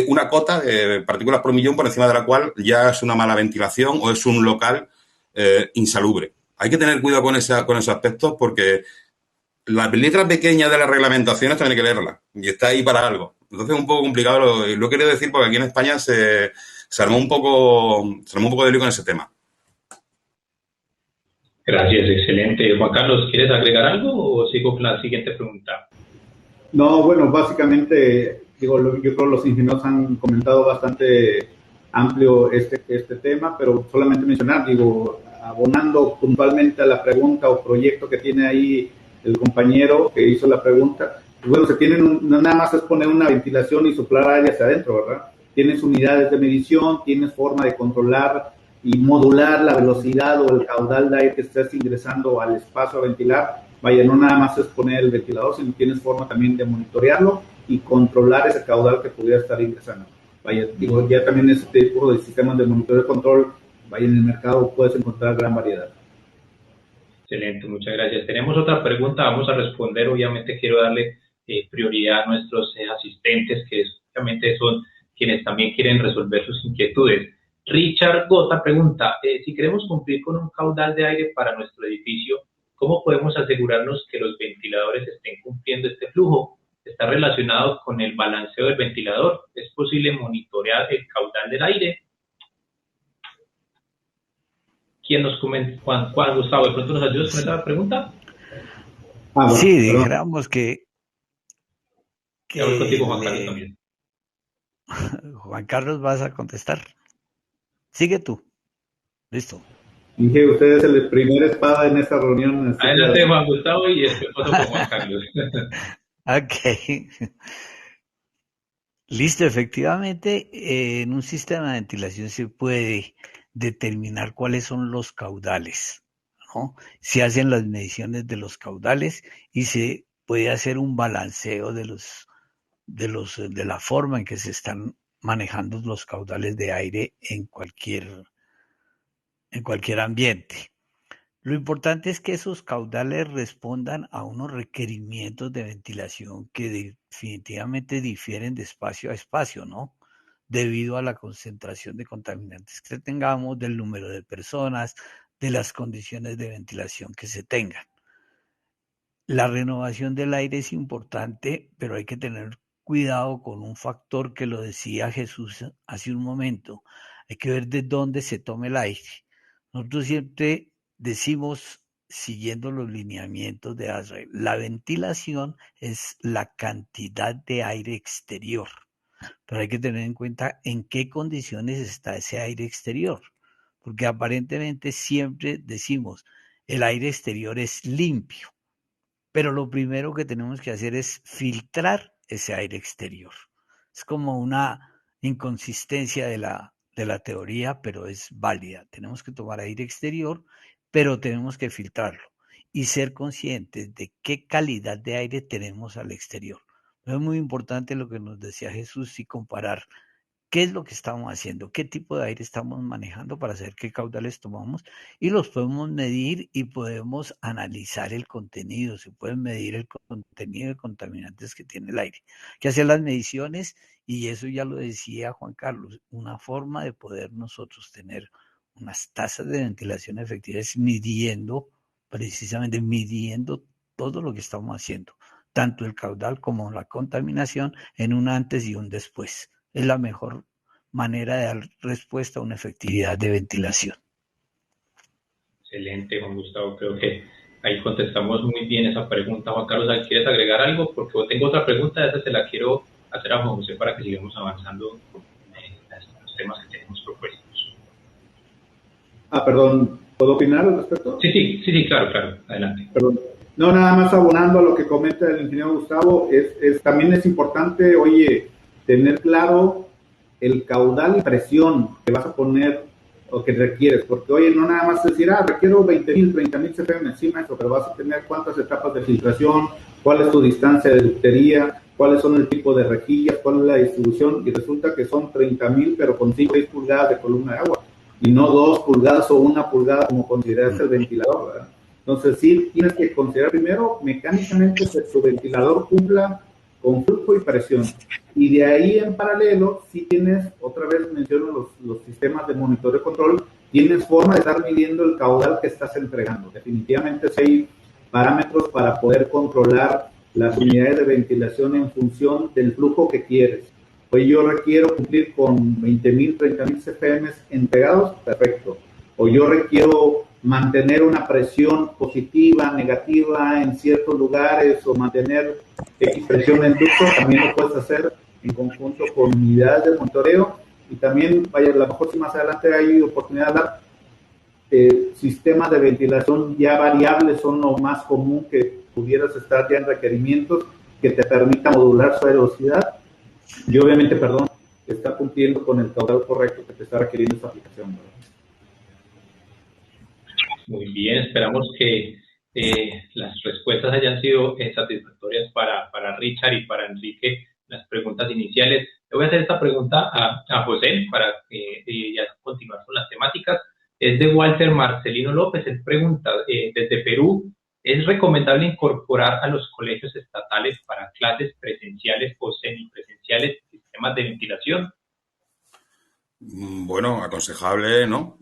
una cota de partículas por millón por encima de la cual ya es una mala ventilación o es un local insalubre. Hay que tener cuidado con esos aspectos porque las letras pequeñas de las reglamentaciones también hay que leerlas y está ahí para algo. Entonces es un poco complicado, lo quiero decir porque aquí en España se armó un poco de lío con ese tema. Gracias, excelente. Juan Carlos, ¿quieres agregar algo o sigo con la siguiente pregunta? No, bueno, básicamente, digo, yo creo que los ingenieros han comentado bastante amplio este tema, pero solamente mencionar, digo, abonando puntualmente a la pregunta o proyecto que tiene ahí el compañero que hizo la pregunta, pues bueno, no nada más es poner una ventilación y soplar aire hacia adentro, ¿verdad? Tienes unidades de medición, tienes forma de controlar y modular la velocidad o el caudal de aire que estés ingresando al espacio a ventilar. Vaya, no nada más es poner el ventilador, sino tienes forma también de monitorearlo y controlar ese caudal que pudiera estar ingresando. Vaya, digo, ya también este tipo de sistemas de monitoreo y control, vaya, en el mercado puedes encontrar gran variedad. Excelente, muchas gracias. Tenemos otra pregunta, vamos a responder. Obviamente quiero darle prioridad a nuestros asistentes, que obviamente son quienes también quieren resolver sus inquietudes. Richard Gota pregunta, si queremos cumplir con un caudal de aire para nuestro edificio, ¿cómo podemos asegurarnos que los ventiladores estén cumpliendo este flujo? ¿Está relacionado con el balanceo del ventilador? ¿Es posible monitorear el caudal del aire? ¿Quién nos comenta? Juan Gustavo, ¿de pronto nos ayudas con esta pregunta? Sí, dijéramos que voy contigo, Juan Carlos, también. Juan Carlos, vas a contestar. Sigue tú. Listo. Dije, usted es el primer espada en esta reunión. Adelante, Juan Gustavo, y después paso con Juan Carlos. Ok. Listo, efectivamente, en un sistema de ventilación se puede determinar cuáles son los caudales, ¿no? Se hacen las mediciones de los caudales y se puede hacer un balanceo de la forma en que se están manejando los caudales de aire en cualquier ambiente. Lo importante es que esos caudales respondan a unos requerimientos de ventilación que definitivamente difieren de espacio a espacio, ¿no? Debido a la concentración de contaminantes que tengamos, del número de personas, de las condiciones de ventilación que se tengan. La renovación del aire es importante, pero hay que tener cuidado con un factor que lo decía Jesús hace un momento. Hay que ver de dónde se toma el aire. Nosotros siempre decimos, siguiendo los lineamientos de ASRE, la ventilación es la cantidad de aire exterior, pero hay que tener en cuenta en qué condiciones está ese aire exterior, porque aparentemente siempre decimos, el aire exterior es limpio, pero lo primero que tenemos que hacer es filtrar ese aire exterior. Es como una inconsistencia de la teoría, pero es válida. Tenemos que tomar aire exterior, pero tenemos que filtrarlo y ser conscientes de qué calidad de aire tenemos al exterior. Es muy importante lo que nos decía Jesús y comparar qué es lo que estamos haciendo, qué tipo de aire estamos manejando para saber qué caudales tomamos y los podemos medir y podemos analizar el contenido, se pueden medir el contenido de contaminantes que tiene el aire. Hay que hacer las mediciones y eso ya lo decía Juan Carlos, una forma de poder nosotros tener unas tasas de ventilación efectivas precisamente midiendo todo lo que estamos haciendo, tanto el caudal como la contaminación en un antes y un después. Es la mejor manera de dar respuesta a una efectividad de ventilación. Excelente, Juan Gustavo. Creo que ahí contestamos muy bien esa pregunta. Juan Carlos, ¿quieres agregar algo? Porque tengo otra pregunta, esa se la quiero hacer a Juan José para que sigamos avanzando en los temas que tenemos propuestos. Perdón, ¿puedo opinar al respecto? Sí, claro, adelante. Perdón. No, nada más abonando a lo que comenta el ingeniero Gustavo, también es importante, oye, tener claro el caudal y presión que vas a poner o que requieres, porque oye, no nada más decir, requiero 20,000, 30,000 CFM encima de eso, pero vas a tener cuántas etapas de filtración, cuál es tu distancia de ductería, cuáles son el tipo de rejillas, cuál es la distribución, y resulta que son 30,000, pero con 5 o 6 pulgadas de columna de agua, y no 2 pulgadas o 1 pulgada como consideras el ventilador, ¿verdad? Entonces sí tienes que considerar primero mecánicamente que tu ventilador cumpla con flujo y presión. Y de ahí en paralelo, si tienes, otra vez menciono los sistemas de monitoreo y control, tienes forma de estar midiendo el caudal que estás entregando. Definitivamente sí hay parámetros para poder controlar las unidades de ventilación en función del flujo que quieres. Pues yo requiero cumplir con 20,000, 30,000 CFM entregados, perfecto. O yo requiero mantener una presión positiva, negativa en ciertos lugares, o mantener X presión en ducto, también lo puedes hacer en conjunto con unidades de monitoreo. Y también, a lo mejor si más adelante hay oportunidad de hablar, sistemas de ventilación ya variables son lo más común que pudieras estar ya en requerimientos que te permita modular su velocidad y obviamente, está cumpliendo con el caudal correcto que te está requiriendo esta aplicación, ¿verdad? Muy bien, esperamos que las respuestas hayan sido satisfactorias para Richard y para Enrique, las preguntas iniciales. Le voy a hacer esta pregunta a José para ya continuar con las temáticas. Es de Walter Marcelino López. Él pregunta, desde Perú, ¿es recomendable incorporar a los colegios estatales para clases presenciales o semipresenciales sistemas de ventilación? Bueno, aconsejable, ¿no?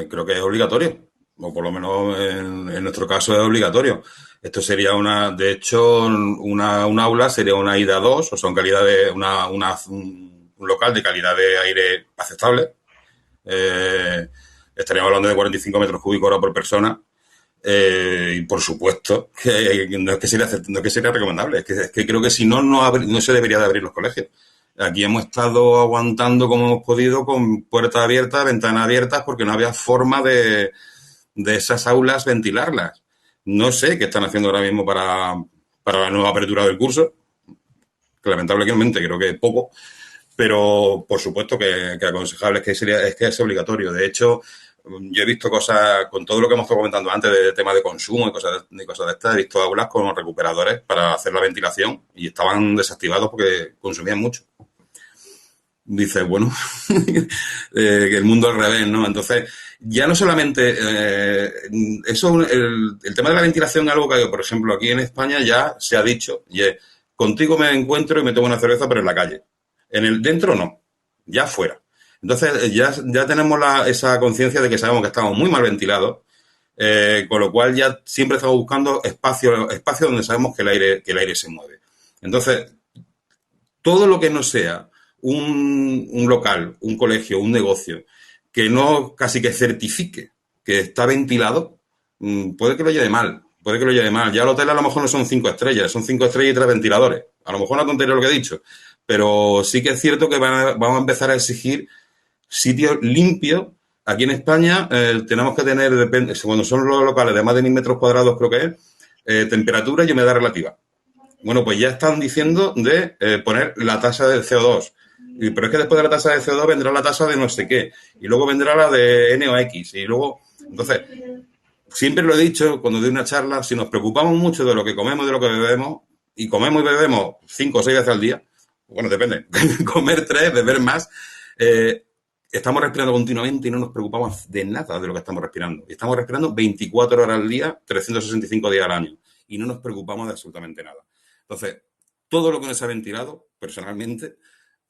Creo que es obligatorio. O por lo menos en nuestro caso es obligatorio. Esto sería de hecho, un aula sería una IDA 2, o sea, un local de calidad de aire aceptable. Estaríamos hablando de 45 metros cúbicos hora por persona. Y por supuesto que no es que sería recomendable, es que creo que si no se debería de abrir los colegios. Aquí hemos estado aguantando como hemos podido con puertas abiertas, ventanas abiertas, porque no había forma de esas aulas ventilarlas. No sé qué están haciendo ahora mismo para la nueva apertura del curso, que lamentablemente creo que es poco, pero por supuesto que aconsejable es que es obligatorio. De hecho, yo he visto cosas, con todo lo que hemos estado comentando antes de tema de consumo y cosas de estas, he visto aulas con recuperadores para hacer la ventilación y estaban desactivados porque consumían mucho. Dices, bueno, que el mundo al revés, ¿no? Entonces, ya no solamente el tema de la ventilación es algo que, por ejemplo, aquí en España ya se ha dicho, y es, contigo me encuentro y me tomo una cerveza, pero en la calle. Dentro no, ya fuera. Entonces, ya tenemos esa conciencia de que sabemos que estamos muy mal ventilados, con lo cual ya siempre estamos buscando espacios donde sabemos que el aire se mueve. Entonces, todo lo que no sea un local, un colegio, un negocio, que no casi que certifique que está ventilado, puede que lo lleve mal. Ya el hotel a lo mejor no son 5 estrellas, son 5 estrellas y 3 ventiladores. A lo mejor una tontería lo que he dicho, pero sí que es cierto que vamos a empezar a exigir sitios limpios. Aquí en España tenemos que tener, cuando son los locales de más de 1.000 metros cuadrados, creo que es, temperatura y humedad relativa. Bueno, pues ya están diciendo de poner la tasa de CO2. Pero es que después de la tasa de CO2 vendrá la tasa de no sé qué. Y luego vendrá la de N o X. Y luego, entonces, siempre lo he dicho cuando doy una charla, si nos preocupamos mucho de lo que comemos y de lo que bebemos, y comemos y bebemos 5 o 6 veces al día, bueno, depende, comer 3, beber más, estamos respirando continuamente y no nos preocupamos de nada de lo que estamos respirando. Y estamos respirando 24 horas al día, 365 días al año. Y no nos preocupamos de absolutamente nada. Entonces, todo lo que no se ha ventilado, personalmente,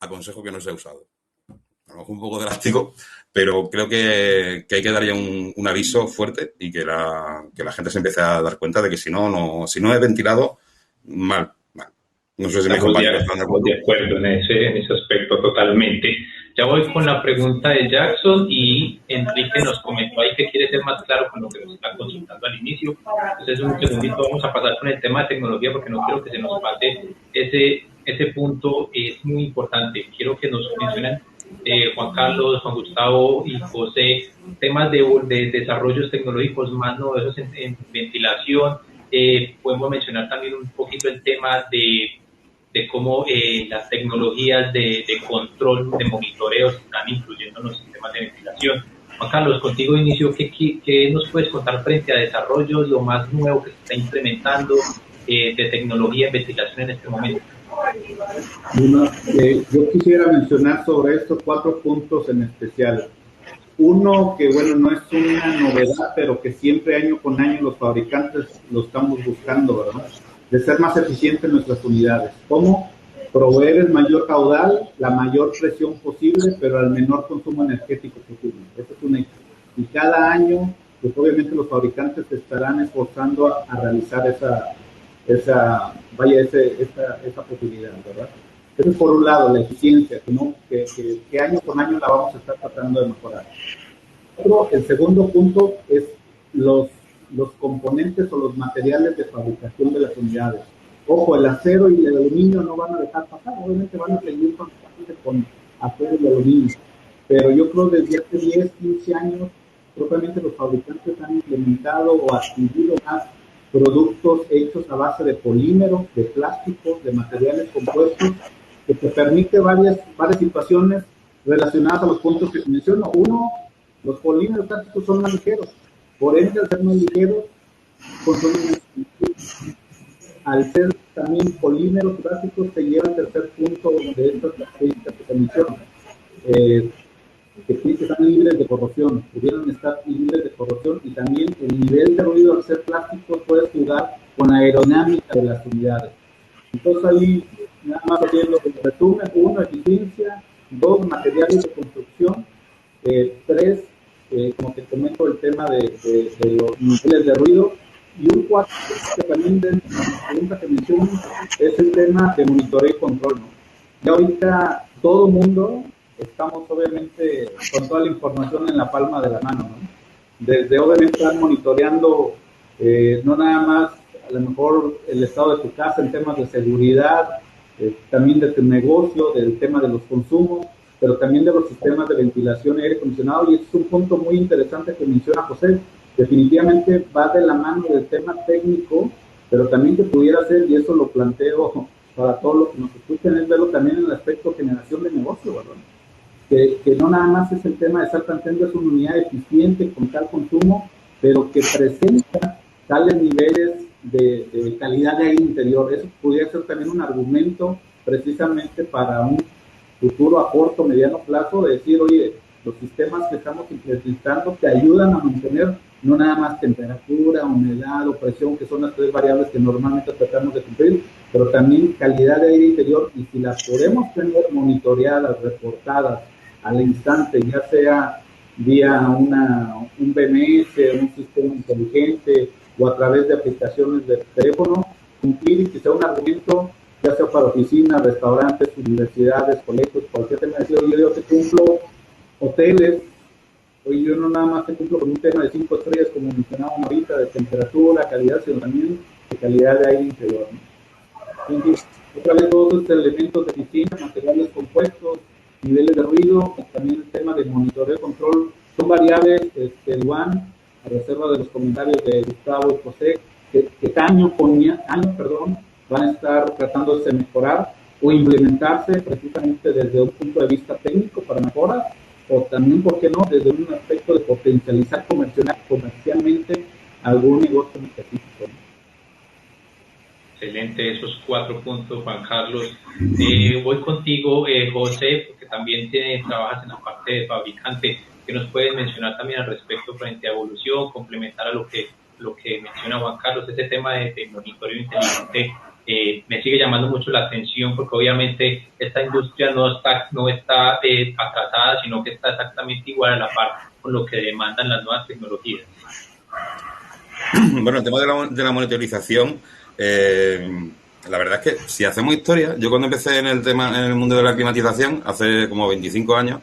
aconsejo que no sea usado. A lo mejor un poco drástico, pero creo que hay que dar ya un aviso fuerte y que la gente se empiece a dar cuenta de que si no es ventilado, mal. No sé si me compañeros están de acuerdo. De acuerdo en ese aspecto totalmente. Ya voy con la pregunta de Jackson y Enrique nos comentó ahí que quiere ser más claro con lo que nos está consultando al inicio. Entonces, un segundito, vamos a pasar con el tema de tecnología porque no quiero que se nos pase ese punto es muy importante. Quiero que nos mencionen Juan Carlos, Juan Gustavo y José, temas de desarrollos tecnológicos más novedosos en ventilación. Podemos mencionar también un poquito el tema de cómo las tecnologías de control, de monitoreo se están incluyendo en los sistemas de ventilación. Juan Carlos, contigo inicio, ¿qué nos puedes contar frente a desarrollos, lo más nuevo que se está implementando de tecnología en ventilación en este momento? Bueno, yo quisiera mencionar sobre estos 4 puntos en especial. Uno que, bueno, no es una novedad, pero que siempre año con año los fabricantes lo estamos buscando, ¿verdad? De ser más eficientes en nuestras unidades. ¿Cómo? Proveer el mayor caudal, la mayor presión posible, pero al menor consumo energético posible. Eso es un hecho. Y cada año, pues obviamente los fabricantes se estarán esforzando a realizar esa posibilidad, ¿verdad? Eso es por un lado, la eficiencia, que año con año la vamos a estar tratando de mejorar. El segundo punto es los componentes o los materiales de fabricación de las unidades. Ojo, el acero y el aluminio no van a dejar pasar, obviamente van a seguir con acero y aluminio, pero yo creo que desde hace 10, 15 años, propiamente los fabricantes han implementado o adquirido más productos hechos a base de polímeros, de plásticos, de materiales compuestos, que te permite varias situaciones relacionadas a los puntos que menciono. Uno, los polímeros plásticos son más ligeros, por ende, al ser más ligeros, consumen más energía. Al ser también polímeros plásticos, te lleva al tercer punto de estas características que se mencionan, que están libres de corrosión, pudieran estar libres de corrosión, y también el nivel de ruido al ser plásticos puede jugar con la aerodinámica de las unidades. Entonces ahí, nada más haciendo el resumen: 1, eficiencia; 2, materiales de construcción; 3, como te comento, el tema de los niveles de ruido; y un 4, que también de la pregunta que menciono, es el tema de monitoreo y control, ¿no? Ya ahorita todo el mundo estamos obviamente con toda la información en la palma de la mano, ¿no? Desde obviamente estar monitoreando no nada más a lo mejor el estado de tu casa en temas de seguridad, también de tu negocio, del tema de los consumos, pero también de los sistemas de ventilación y aire acondicionado. Y es un punto muy interesante que menciona José. Definitivamente va de la mano del tema técnico, pero también que pudiera ser, y eso lo planteo para todos los que nos escuchan, es verlo también en el aspecto generación de negocio, ¿verdad? Que no nada más es el tema de estar planteando es una unidad eficiente con tal consumo, pero que presenta tales niveles de calidad de aire interior. Eso pudiera ser también un argumento precisamente para un futuro a corto, mediano plazo, de decir, oye, los sistemas que estamos implementando te ayudan a mantener no nada más temperatura, humedad o presión, que son las 3 variables que normalmente tratamos de cumplir, pero también calidad de aire interior, y si las podemos tener monitoreadas, reportadas al instante, ya sea vía un BMS, un sistema inteligente o a través de aplicaciones de teléfono, cumplir, y que sea un argumento, ya sea para oficinas, restaurantes, universidades, colegios, cualquier tema. Yo te cumplo hoteles, hoy yo no nada más te cumplo con un tema de 5 estrellas, como mencionábamos ahorita, de temperatura, calidad, sino también de calidad de aire interior, ¿no? Entonces, otra vez todos estos elementos de eficiencia, materiales compuestos, niveles de ruido, y también el tema de monitoreo y control, son variables, Juan, a reserva de los comentarios de Gustavo y José, que año con año, van a estar tratándose de mejorar o implementarse precisamente desde un punto de vista técnico para mejoras, o también, ¿por qué no?, desde un aspecto de potencializar comercialmente algún negocio específico. Excelente, esos 4 puntos, Juan Carlos. Voy contigo, José, porque también trabajas en la parte de fabricante. ¿Qué nos puedes mencionar también al respecto frente a evolución, complementar a lo que menciona Juan Carlos? Ese tema de monitoreo inteligente me sigue llamando mucho la atención, porque obviamente esta industria no está atrasada, sino que está exactamente igual a la par con lo que demandan las nuevas tecnologías. Bueno, el tema de la monitorización, la verdad es que si hacemos historia, yo cuando empecé en el mundo de la climatización, hace como 25 años,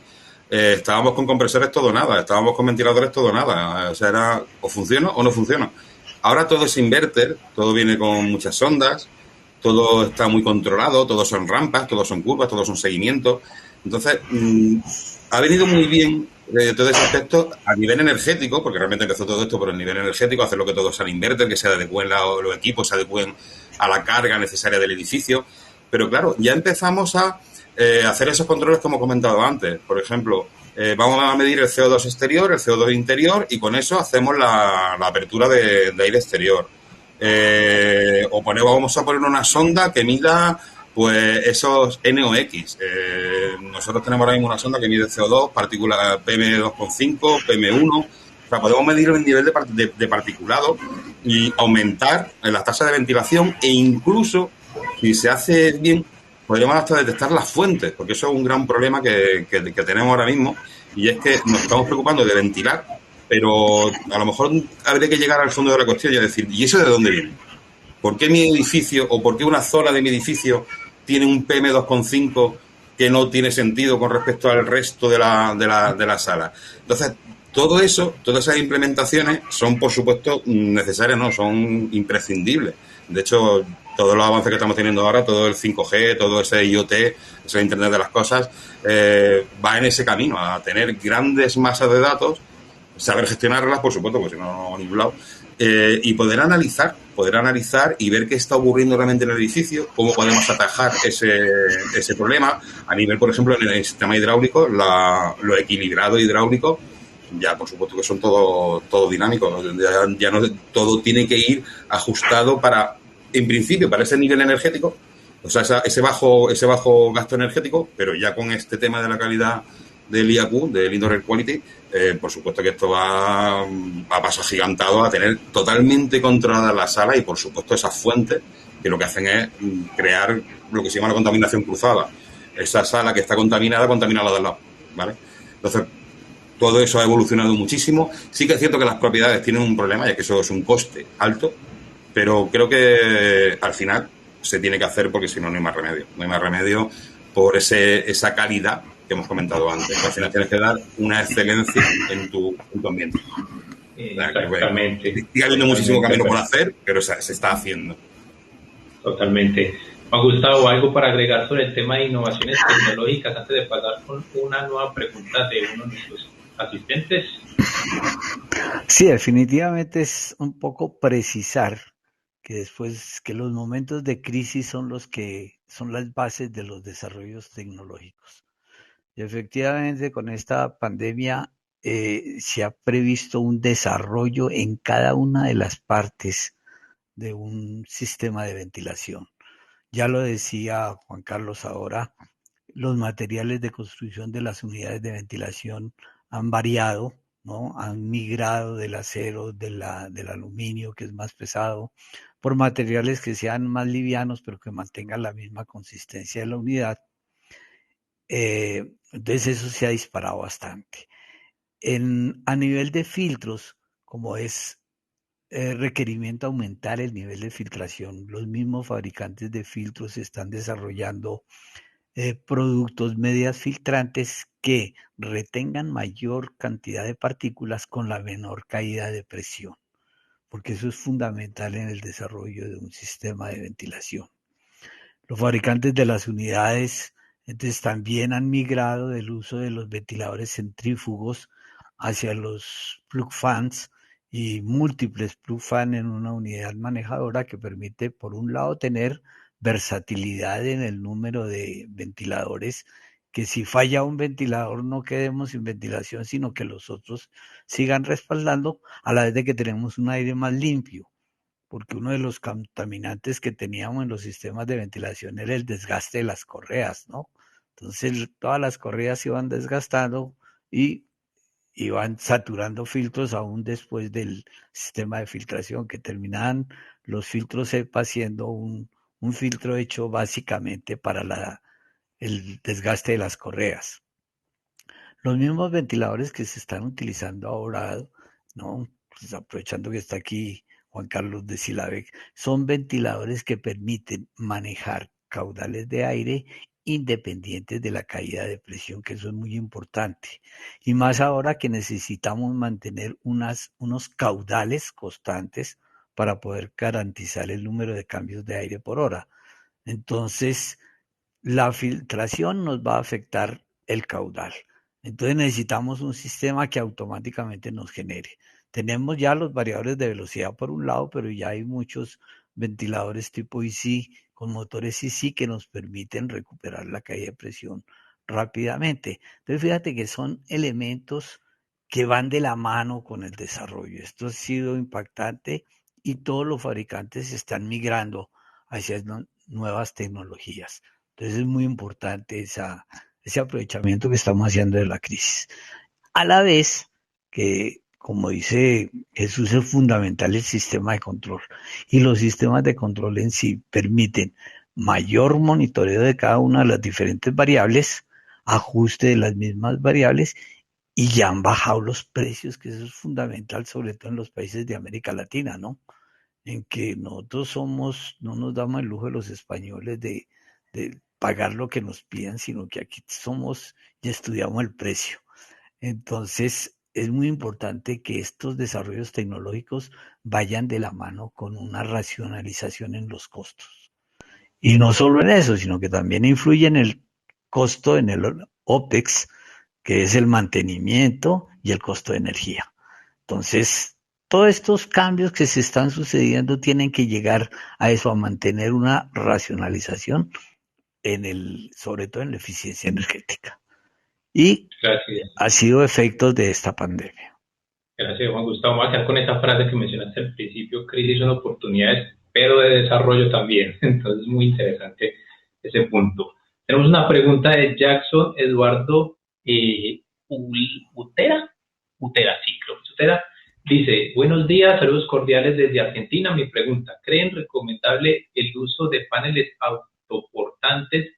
estábamos con compresores todo nada, estábamos con ventiladores todo nada, o sea, era o funciona o no funciona. Ahora todo es inverter, todo viene con muchas sondas, todo está muy controlado, todos son rampas, todos son curvas, todos son seguimientos. Entonces, ha venido muy bien todo ese aspecto a nivel energético, porque realmente empezó todo esto por el nivel energético, hacerlo que todo sea inverter, que se adecúen los equipos, se adecúen a la carga necesaria del edificio. Pero claro, ya empezamos a hacer esos controles que hemos comentado antes. Por ejemplo, vamos a medir el CO2 exterior, el CO2 interior, y con eso hacemos la apertura de aire exterior. Vamos a poner una sonda que mida pues esos NOx. Nosotros tenemos ahora mismo una sonda que mide CO2, partículas PM2,5, PM1. O sea, podemos medir el nivel de particulado y aumentar la tasa de ventilación, e incluso, si se hace bien, podríamos hasta detectar las fuentes, porque eso es un gran problema que tenemos ahora mismo, y es que nos estamos preocupando de ventilar, pero a lo mejor habría que llegar al fondo de la cuestión y decir, ¿y eso de dónde viene? ¿Por qué mi edificio o por qué una zona de mi edificio tiene un PM2,5 que no tiene sentido con respecto al resto de la sala? Entonces, todo eso, todas esas implementaciones son, por supuesto, necesarias, ¿no? Son imprescindibles. De hecho, todos los avances que estamos teniendo ahora, todo el 5G, todo ese IoT, ese Internet de las Cosas, va en ese camino, a tener grandes masas de datos, saber gestionarlas, por supuesto, porque si no, no ningún lado, y poder analizar y ver qué está ocurriendo realmente en el edificio, cómo podemos atajar ese problema a nivel, por ejemplo, en el sistema hidráulico, lo equilibrado hidráulico, ya por supuesto que son todo dinámicos, ya no todo tiene que ir ajustado para, en principio, para ese nivel energético, o sea, ese bajo gasto energético, pero ya con este tema de la calidad del IAQ, del Indoor Air Quality, por supuesto que esto va a paso agigantado a tener totalmente controlada la sala, y por supuesto esas fuentes que lo que hacen es crear lo que se llama la contaminación cruzada. Esa sala que está contaminada, contamina la de al lado, ¿vale? Entonces, todo eso ha evolucionado muchísimo. Sí que es cierto que las propiedades tienen un problema, ya que eso es un coste alto, pero creo que al final se tiene que hacer, porque si no, no hay más remedio. No hay más remedio por esa calidad que hemos comentado antes. Al final tienes que dar una excelencia en tu ambiente. Exactamente. Sigue habiendo muchísimo camino por hacer, pero se está haciendo. Totalmente. Juan Gustavo, ¿algo para agregar sobre el tema de innovaciones tecnológicas antes de pasar con una nueva pregunta de uno de nuestros asistentes? Sí, definitivamente es un poco precisar que los momentos de crisis son son las bases de los desarrollos tecnológicos. Y efectivamente, con esta pandemia se ha previsto un desarrollo en cada una de las partes de un sistema de ventilación. Ya lo decía Juan Carlos ahora, los materiales de construcción de las unidades de ventilación han variado, ¿no? Han migrado del acero, del aluminio, que es más pesado, por materiales que sean más livianos, pero que mantengan la misma consistencia de la unidad. Entonces eso se ha disparado bastante. A nivel de filtros, como es requerimiento aumentar el nivel de filtración, los mismos fabricantes de filtros están desarrollando productos medias filtrantes que retengan mayor cantidad de partículas con la menor caída de presión, porque eso es fundamental en el desarrollo de un sistema de ventilación. Los fabricantes de las unidades entonces también han migrado del uso de los ventiladores centrífugos hacia los plug fans y múltiples plug fans en una unidad manejadora que permite, por un lado, tener versatilidad en el número de ventiladores, que si falla un ventilador no quedemos sin ventilación, sino que los otros sigan respaldando, a la vez de que tenemos un aire más limpio, porque uno de los contaminantes que teníamos en los sistemas de ventilación era el desgaste de las correas, ¿no? Entonces todas las correas se iban desgastando y iban saturando filtros aún después del sistema de filtración, que terminaban los filtros EPA siendo un filtro hecho básicamente para el desgaste de las correas. Los mismos ventiladores que se están utilizando ahora, ¿no? Pues aprovechando que está aquí Juan Carlos de Silavec, son ventiladores que permiten manejar caudales de aire independientes de la caída de presión, que eso es muy importante. Y más ahora que necesitamos mantener unos caudales constantes para poder garantizar el número de cambios de aire por hora. Entonces, la filtración nos va a afectar el caudal. Entonces necesitamos un sistema que automáticamente nos genere. Tenemos ya los variadores de velocidad por un lado, pero ya hay muchos ventiladores tipo IC con motores IC que nos permiten recuperar la caída de presión rápidamente. Entonces fíjate que son elementos que van de la mano con el desarrollo. Esto ha sido impactante y todos los fabricantes están migrando hacia nuevas tecnologías. Entonces es muy importante ese aprovechamiento que estamos haciendo de la crisis. A la vez que, como dice Jesús, es fundamental el sistema de control. Y los sistemas de control en sí permiten mayor monitoreo de cada una de las diferentes variables, ajuste de las mismas variables, y ya han bajado los precios, que eso es fundamental, sobre todo en los países de América Latina, ¿no? En que nosotros no nos damos el lujo de los españoles de pagar lo que nos pidan, sino que aquí somos y estudiamos el precio. Entonces, es muy importante que estos desarrollos tecnológicos vayan de la mano con una racionalización en los costos. Y no solo en eso, sino que también influye en el costo, en el OPEX, que es el mantenimiento y el costo de energía. Entonces, todos estos cambios que se están sucediendo tienen que llegar a eso, a mantener una racionalización sobre todo en la eficiencia energética. Y Gracias. ha sido efectos de esta pandemia. Gracias, Juan Gustavo. Voy a quedar con esta frase que mencionaste al principio: crisis son oportunidades, pero de desarrollo también. Entonces, muy interesante ese punto. Tenemos una pregunta de Jackson Eduardo Utera. Utera dice: buenos días, saludos cordiales desde Argentina. Mi pregunta: ¿creen recomendable el uso de paneles autoportantes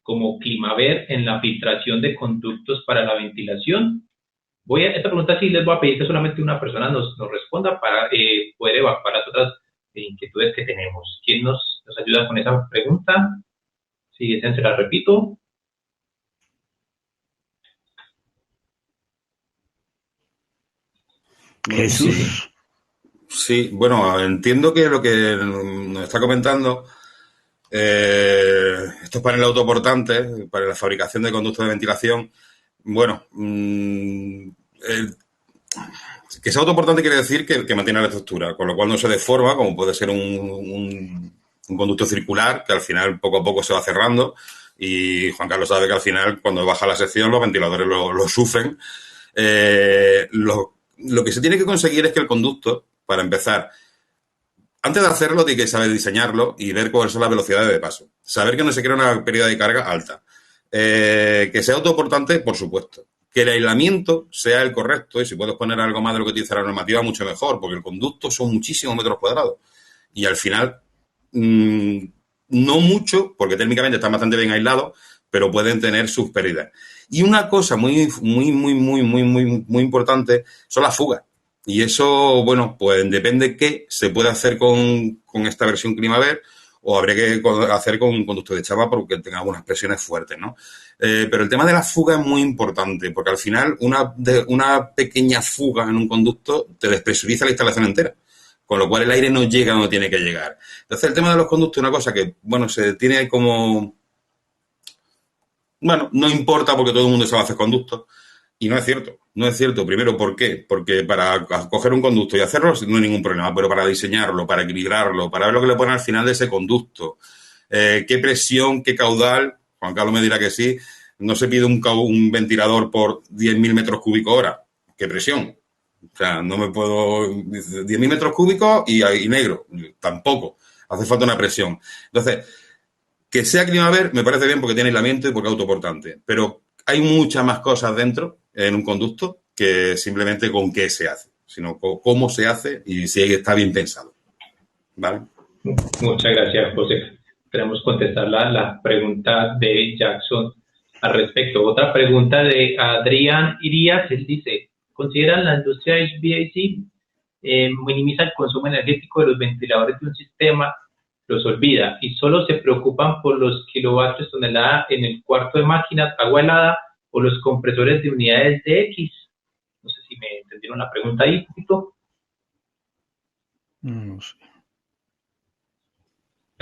como Climaver en la filtración de conductos para la ventilación? Esta pregunta sí les voy a pedir que solamente una persona nos responda para poder evacuar las otras inquietudes que tenemos. ¿Quién nos ayuda con esa pregunta? Si se la repito. Jesús. Sí, bueno, entiendo que lo que nos está comentando, estos paneles autoportantes para la fabricación de conductos de ventilación, bueno, que sea autoportante quiere decir que mantiene la estructura, con lo cual no se deforma, como puede ser un conducto circular, que al final poco a poco se va cerrando, y Juan Carlos sabe que al final, cuando baja la sección, los ventiladores lo sufren. Lo que se tiene que conseguir es que el conducto, para empezar, antes de hacerlo, tiene que saber diseñarlo y ver cuáles son las velocidades de paso. Saber que no se crea una pérdida de carga alta. Que sea autoportante, por supuesto. Que el aislamiento sea el correcto, y si puedes poner algo más de lo que te dice la normativa, mucho mejor, porque el conducto son muchísimos metros cuadrados. Y al final, no mucho, porque técnicamente están bastante bien aislados, pero pueden tener sus pérdidas. Y una cosa muy importante son las fugas. Y eso, bueno, pues depende qué se puede hacer con esta versión Climaver, o habría que hacer con un conducto de chapa porque tenga algunas presiones fuertes, ¿no? Pero el tema de la fuga es muy importante, porque al final una pequeña fuga en un conducto te despresuriza la instalación entera, con lo cual el aire no llega donde tiene que llegar. Entonces, el tema de los conductos es una cosa que, bueno, se tiene como... Bueno, no importa porque todo el mundo sabe hacer conductos. Y no es cierto. No es cierto. Primero, ¿por qué? Porque para coger un conducto y hacerlo no hay ningún problema, pero para diseñarlo, para equilibrarlo, para ver lo que le ponen al final de ese conducto, qué presión, qué caudal, Juan Carlos me dirá que sí, no se pide un ventilador por 10.000 metros cúbicos hora. ¿Qué presión? O sea, no me puedo... 10.000 metros cúbicos y negro. Tampoco. Hace falta una presión. Entonces, que sea Climaver me parece bien porque tiene aislamiento y porque es autoportante, pero hay muchas más cosas dentro en un conducto que simplemente con qué se hace, sino cómo se hace y si está bien pensado. ¿Vale? Muchas gracias, José. Queremos contestar la pregunta de Jackson al respecto. Otra pregunta de Adrián Irías. Él dice: ¿consideran la industria HVAC minimiza el consumo energético de los ventiladores de un sistema, los olvida y solo se preocupan por los kilovatios tonelada en el cuarto de máquinas, agua helada o los compresores de unidades de X? No sé si me entendieron la pregunta ahí, Tito. No sé.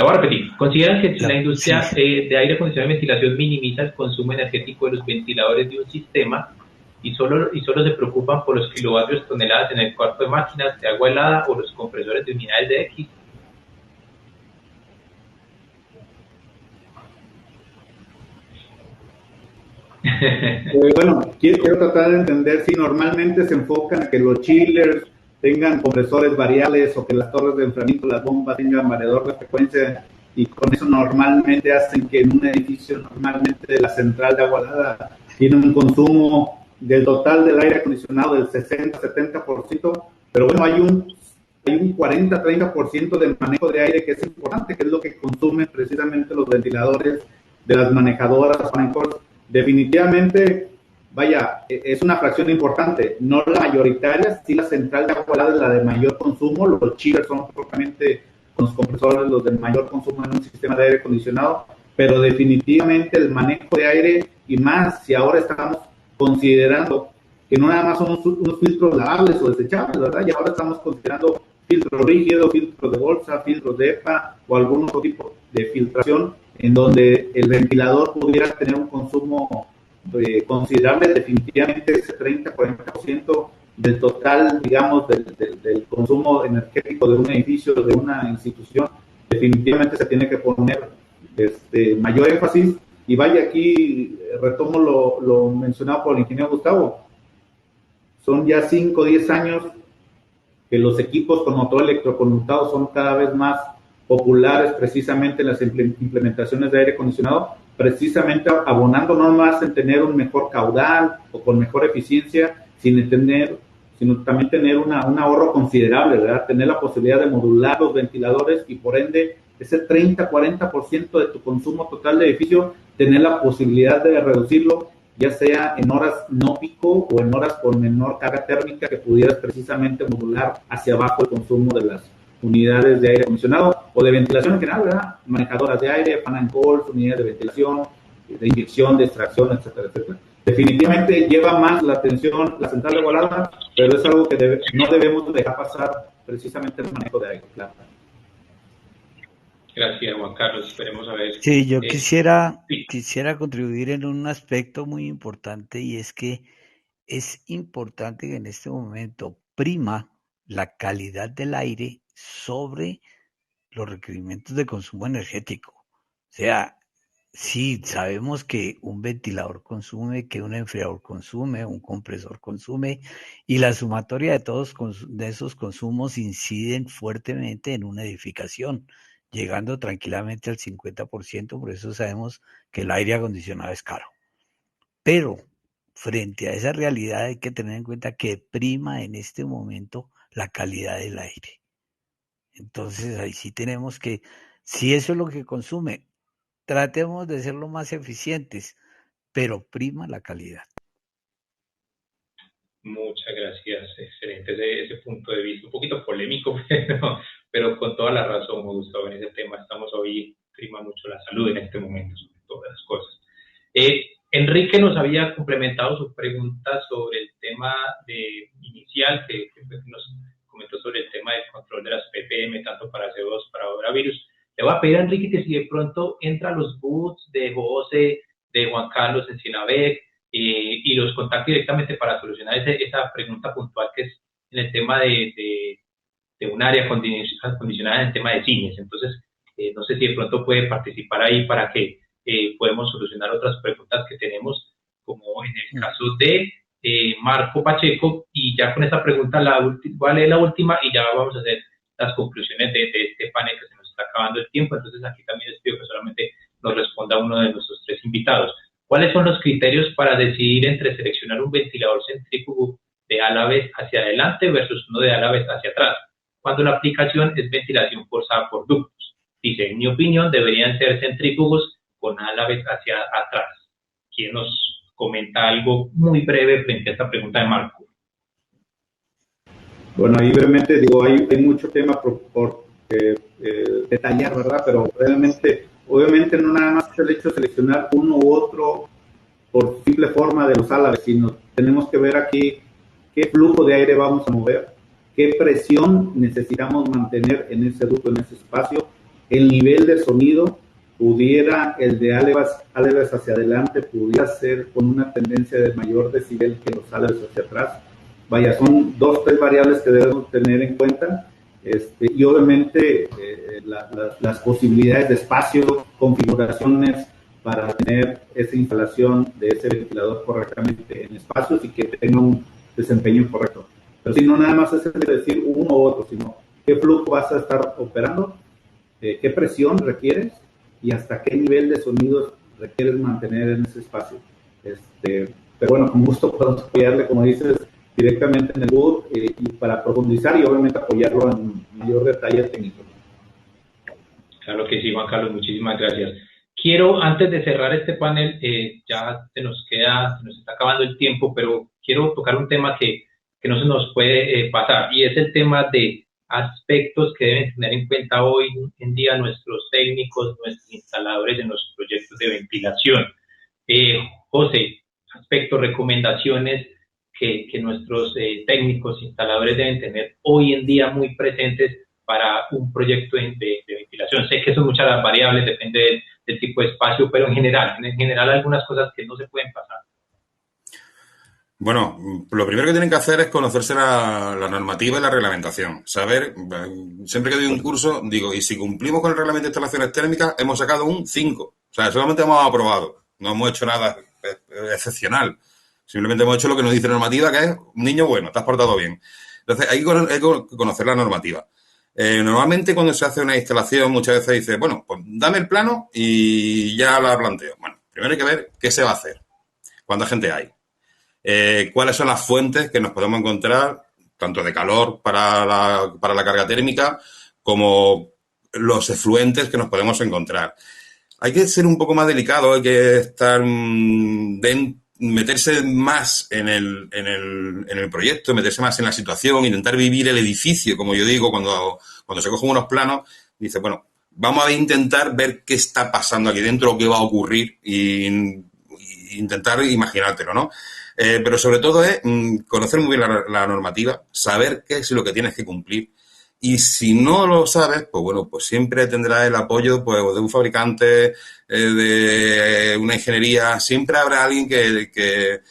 La voy a repetir. ¿Consideran que la Sí, industria sí. de aire acondicionado y ventilación minimiza el consumo energético de los ventiladores de un sistema y solo se preocupan por los kilovatios toneladas en el cuarto de máquinas de agua helada o los compresores de unidades de X? Bueno, quiero tratar de entender si normalmente se enfocan en que los chillers tengan compresores variables o que las torres de enfriamiento, las bombas tengan variador de frecuencia y con eso normalmente hacen que en un edificio normalmente la central de agua helada tiene un consumo del total del aire acondicionado del 60-70%, pero bueno, hay un 40-30% de manejo de aire que es importante, que es lo que consumen precisamente los ventiladores de las manejadoras. Definitivamente, vaya, es una fracción importante, no la mayoritaria, sí la central de agua helada es la de mayor consumo, los chillers son propiamente con los compresores los de mayor consumo en un sistema de aire acondicionado, pero definitivamente el manejo de aire y más si ahora estamos considerando que no nada más son unos filtros lavables o desechables, ¿verdad? Y ahora estamos considerando filtros rígidos, filtros de bolsa, filtros de EPA o algún otro tipo de filtración en donde el ventilador pudiera tener un consumo considerable, definitivamente ese 30-40% del total, digamos, del consumo energético de un edificio, de una institución, definitivamente se tiene que poner mayor énfasis. Y vaya, aquí retomo lo mencionado por el ingeniero Gustavo, son ya 5 o 10 años que los equipos con motor electroconmutado son cada vez más populares precisamente en las implementaciones de aire acondicionado, precisamente abonando no más en tener un mejor caudal o con mejor eficiencia, sino también tener un ahorro considerable, ¿verdad? Tener la posibilidad de modular los ventiladores y por ende ese 30-40% de tu consumo total de edificio, tener la posibilidad de reducirlo, ya sea en horas no pico o en horas con menor carga térmica, que pudieras precisamente modular hacia abajo el consumo de las unidades de aire acondicionado o de ventilación en general, ¿verdad? Manejadoras de aire, fan and calls, unidades de ventilación, de inyección, de extracción, etcétera, etcétera. Definitivamente lleva más la atención la central de volada, pero es algo que no debemos dejar pasar precisamente el manejo de aire, claro. Gracias, Juan Carlos. Esperemos a ver. Sí, yo Sí. quisiera contribuir en un aspecto muy importante y es que es importante que en este momento prima la calidad del aire sobre los requerimientos de consumo energético. O sea, sí, sabemos que un ventilador consume, que un enfriador consume, un compresor consume, y la sumatoria de todos de esos consumos inciden fuertemente en una edificación, llegando tranquilamente al 50%, por eso sabemos que el aire acondicionado es caro. Pero frente a esa realidad hay que tener en cuenta que prima en este momento la calidad del aire. Entonces ahí sí tenemos que, si eso es lo que consume, tratemos de ser lo más eficientes, pero prima la calidad. Muchas gracias, excelente ese punto de vista, un poquito polémico, pero con toda la razón, me gustó en ese tema. Estamos hoy, prima mucho la salud en este momento, sobre todas las cosas. Enrique nos había complementado su pregunta sobre el tema inicial, que nos comentó sobre el tema del control de las ppm, tanto para CO2, para coronavirus. Le voy a pedir a Enrique que si de pronto entra a los booths de José, de Juan Carlos en Sinavec, y los contacte directamente para solucionar esa pregunta puntual que es en el tema de un área acondicionada en el tema de cines. Entonces, no sé si de pronto puede participar ahí para que podemos solucionar otras preguntas que tenemos, como en el caso de Marco Pacheco, y ya con esta pregunta voy a leer la última y ya vamos a hacer las conclusiones de este panel, que se nos está acabando el tiempo. Entonces aquí también les pido que solamente nos responda uno de nuestros tres invitados. ¿Cuáles son los criterios para decidir entre seleccionar un ventilador centrífugo de ala vez hacia adelante versus uno de ala vez hacia atrás, cuando la aplicación es ventilación forzada por ductos? Dice, en mi opinión, deberían ser centrífugos con ala vez hacia atrás. ¿Quién nos comenta algo muy breve frente a esta pregunta de Marco? Bueno, ahí brevemente digo, hay mucho tema por detallar, ¿verdad? Pero realmente, obviamente no nada más es el hecho de seleccionar uno u otro por simple forma de los álabes, sino tenemos que ver aquí qué flujo de aire vamos a mover, qué presión necesitamos mantener en ese ducto, en ese espacio, el nivel de sonido pudiera, el de aleves hacia adelante, pudiera ser con una tendencia de mayor decibel que los aleves hacia atrás. Vaya, son 2-3 variables que debemos tener en cuenta. Y obviamente las posibilidades de espacio, configuraciones para tener esa instalación de ese ventilador correctamente en espacios y que tenga un desempeño correcto. Pero si no nada más es decir uno u otro, sino qué flujo vas a estar operando, qué presión requieres y hasta qué nivel de sonidos requieres mantener en ese espacio. Pero bueno, con gusto podemos apoyarle, como dices, directamente en el boot y para profundizar y obviamente apoyarlo en mayor detalle técnico. Claro que sí, Juan Carlos, muchísimas gracias. Quiero, antes de cerrar este panel, ya se nos está acabando el tiempo, pero quiero tocar un tema que no se nos puede pasar, y es el tema de aspectos que deben tener en cuenta hoy en día nuestros técnicos, nuestros instaladores en los proyectos de ventilación. José, aspectos, recomendaciones que nuestros técnicos, instaladores deben tener hoy en día muy presentes para un proyecto de ventilación. Sé que son muchas las variables, depende del tipo de espacio, pero en general algunas cosas que no se pueden pasar. Bueno, lo primero que tienen que hacer es conocerse la normativa y la reglamentación. Saber, siempre que doy un curso, digo, y si cumplimos con el reglamento de instalaciones térmicas, hemos sacado un 5. O sea, solamente hemos aprobado. No hemos hecho nada excepcional. Simplemente hemos hecho lo que nos dice la normativa, que es un niño bueno, te has portado bien. Entonces, hay que conocer la normativa. Normalmente cuando se hace una instalación muchas veces dice, bueno, pues dame el plano y ya la planteo. Bueno, primero hay que ver qué se va a hacer, cuánta gente hay, cuáles son las fuentes que nos podemos encontrar, tanto de calor para la carga térmica como los efluentes que nos podemos encontrar. Hay que ser un poco más delicado, hay que estar meterse más en el proyecto, meterse más en la situación, intentar vivir el edificio, como yo digo, cuando se cogen unos planos, dice, bueno, vamos a intentar ver qué está pasando aquí dentro, qué va a ocurrir y intentar imaginártelo, ¿no? Pero sobre todo es conocer muy bien la normativa, saber qué es lo que tienes que cumplir. Y si no lo sabes, pues bueno, pues siempre tendrás el apoyo pues, de un fabricante, de una ingeniería. Siempre habrá alguien que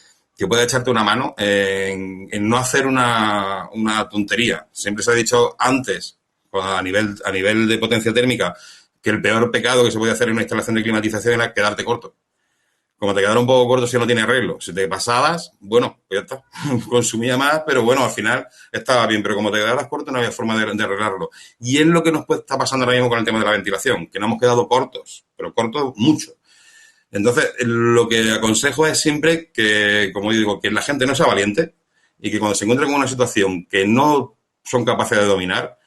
pueda echarte una mano en no hacer una tontería. Siempre se ha dicho antes, pues, a nivel de potencia térmica, que el peor pecado que se puede hacer en una instalación de climatización era quedarte corto. Como te quedara un poco corto si no tiene arreglo. Si te pasabas, bueno, pues ya está. Consumía más, pero bueno, al final estaba bien. Pero como te quedaras corto, no había forma de arreglarlo. Y es lo que nos está pasando ahora mismo con el tema de la ventilación, que nos hemos quedado cortos, pero cortos mucho. Entonces, lo que aconsejo es siempre que, como yo digo, que la gente no sea valiente y que cuando se encuentre con una situación que no son capaces de dominar,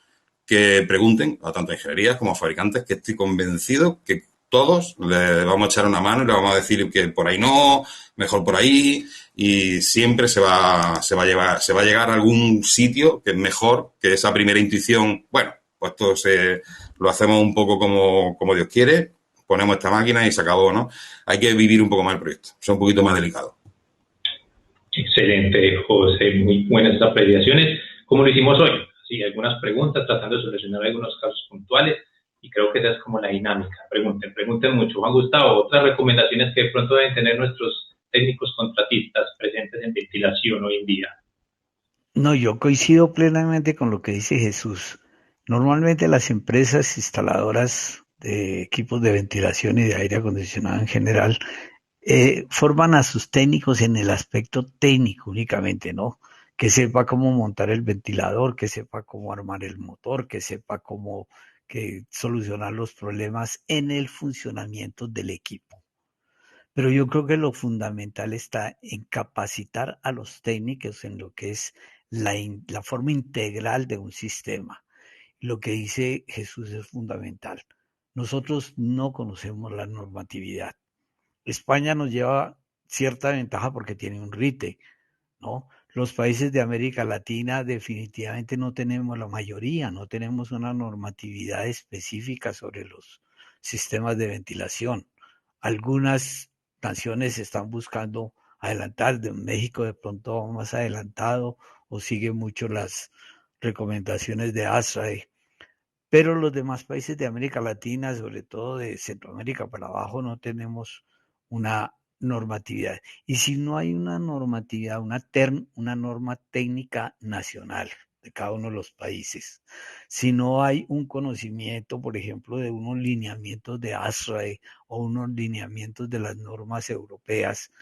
que pregunten a tanto ingenierías como a fabricantes, que estoy convencido que todos le vamos a echar una mano y le vamos a decir que por ahí no, mejor por ahí, y siempre se va a llegar a algún sitio que es mejor que esa primera intuición. Bueno, pues esto lo hacemos un poco como Dios quiere, ponemos esta máquina y se acabó, ¿no? Hay que vivir un poco más el proyecto, es un poquito más delicado. Excelente, José, muy buenas estas apreciaciones, como lo hicimos hoy. Sí, algunas preguntas, tratando de solucionar algunos casos puntuales, y creo que esa es como la dinámica. Pregunten mucho. Juan Gustavo, otras recomendaciones que de pronto deben tener nuestros técnicos contratistas presentes en ventilación hoy en día. No, yo coincido plenamente con lo que dice Jesús. Normalmente las empresas instaladoras de equipos de ventilación y de aire acondicionado en general forman a sus técnicos en el aspecto técnico únicamente, ¿no? Que sepa cómo montar el ventilador, que sepa cómo armar el motor, que sepa cómo solucionar los problemas en el funcionamiento del equipo. Pero yo creo que lo fundamental está en capacitar a los técnicos en lo que es la forma integral de un sistema. Lo que dice Jesús es fundamental. Nosotros no conocemos la normatividad. España nos lleva cierta ventaja porque tiene un RITE, ¿no? Los países de América Latina definitivamente no tenemos, la mayoría, no tenemos una normatividad específica sobre los sistemas de ventilación. Algunas naciones están buscando adelantar, de México de pronto va más adelantado o sigue mucho las recomendaciones de ASRAE, pero los demás países de América Latina, sobre todo de Centroamérica para abajo, no tenemos una normatividad. Y si no hay una normatividad, una norma técnica nacional de cada uno de los países, si no hay un conocimiento, por ejemplo, de unos lineamientos de ASRAE o unos lineamientos de las normas europeas,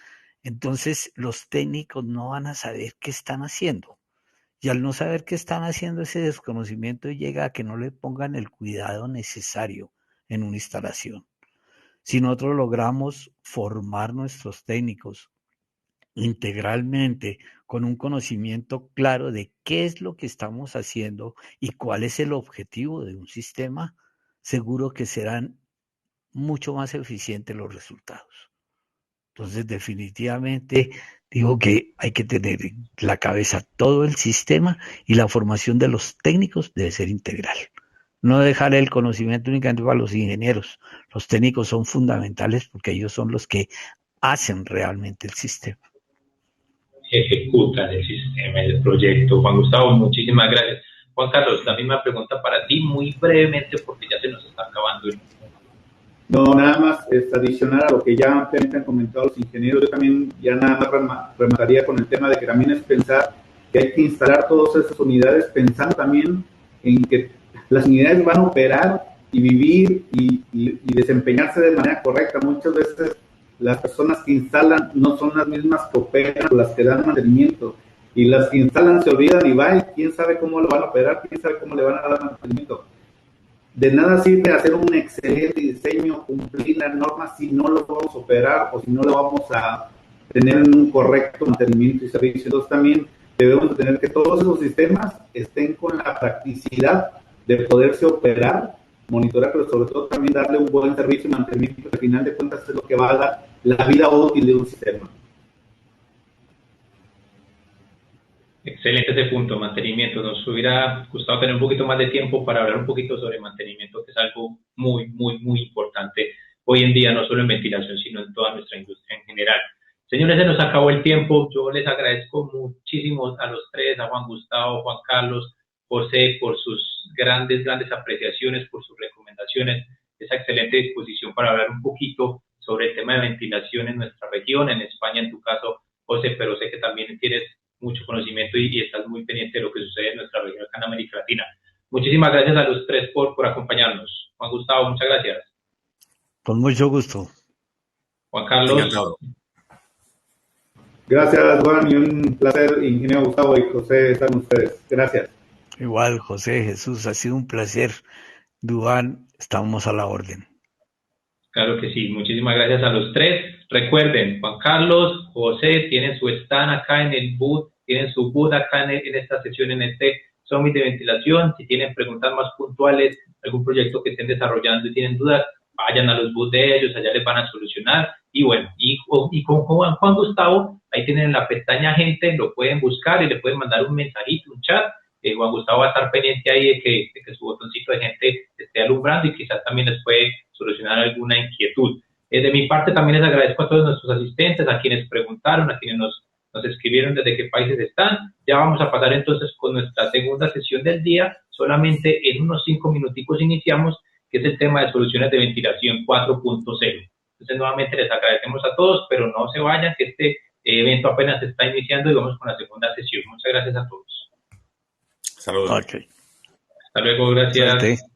entonces los técnicos no van a saber qué están haciendo. Y al no saber qué están haciendo, ese desconocimiento llega a que no le pongan el cuidado necesario en una instalación. Si nosotros logramos formar nuestros técnicos integralmente con un conocimiento claro de qué es lo que estamos haciendo y cuál es el objetivo de un sistema, seguro que serán mucho más eficientes los resultados. Entonces, definitivamente digo que hay que tener en la cabeza todo el sistema y la formación de los técnicos debe ser integral. No dejar el conocimiento únicamente para los ingenieros. Los técnicos son fundamentales porque ellos son los que hacen realmente el sistema. Ejecutan el sistema, el proyecto. Juan Gustavo, muchísimas gracias. Juan Carlos, la misma pregunta para ti, muy brevemente, porque ya se nos está acabando el... No, nada más adicionar a lo que ya ampliamente han comentado los ingenieros, yo también ya nada más remataría con el tema de que también es pensar que hay que instalar todas esas unidades pensando también en que las unidades van a operar y vivir y desempeñarse de manera correcta. Muchas veces las personas que instalan no son las mismas que operan o las que dan mantenimiento, y las que instalan se olvidan y va, y quién sabe cómo lo van a operar, quién sabe cómo le van a dar mantenimiento. De nada sirve hacer un excelente diseño, cumplir las normas si no lo vamos a operar o si no lo vamos a tener en un correcto mantenimiento y servicio. Entonces también debemos de tener que todos esos sistemas estén con la practicidad de poderse operar, monitorear, pero sobre todo también darle un buen servicio y mantenimiento, que al final de cuentas es lo que va a dar la vida útil de un sistema. Excelente ese punto, mantenimiento. Nos hubiera gustado tener un poquito más de tiempo para hablar un poquito sobre mantenimiento, que es algo muy, muy, muy importante hoy en día, no solo en ventilación, sino en toda nuestra industria en general. Señores, se nos acabó el tiempo. Yo les agradezco muchísimo a los tres, a Juan Gustavo, Juan Carlos, José, por sus grandes apreciaciones, por sus recomendaciones, esa excelente disposición para hablar un poquito sobre el tema de ventilación en nuestra región, en España en tu caso, José, pero sé que también tienes mucho conocimiento y estás muy pendiente de lo que sucede en nuestra región acá en América Latina. Muchísimas gracias a los tres por acompañarnos. Juan Gustavo, muchas gracias. Con mucho gusto. Juan Carlos. Encantado. Gracias, Juan, y un placer, ingeniero Gustavo y José, estar con ustedes. Gracias. Igual, José, Jesús, ha sido un placer. Duván, estamos a la orden. Claro que sí, muchísimas gracias a los tres. Recuerden, Juan Carlos, José, tienen su stand acá en el booth, tienen su booth acá en esta sesión, en este Summit de Ventilación. Si tienen preguntas más puntuales, algún proyecto que estén desarrollando y tienen dudas, vayan a los booths de ellos, allá les van a solucionar. Y bueno, y con Juan Gustavo, ahí tienen la pestaña gente, lo pueden buscar y le pueden mandar un mensajito, un chat. Juan Gustavo va a estar pendiente ahí de que su botoncito de gente esté alumbrando y quizás también les puede solucionar alguna inquietud. De mi parte también les agradezco a todos nuestros asistentes, a quienes preguntaron, a quienes nos escribieron desde qué países están. Ya vamos a pasar entonces con nuestra segunda sesión del día, solamente en unos 5 minuticos iniciamos, que es el tema de soluciones de ventilación 4.0. Entonces nuevamente les agradecemos a todos, pero no se vayan, que este evento apenas se está iniciando y vamos con la segunda sesión. Muchas gracias a todos. Saludos. Okay. Hasta luego, gracias. Suerte.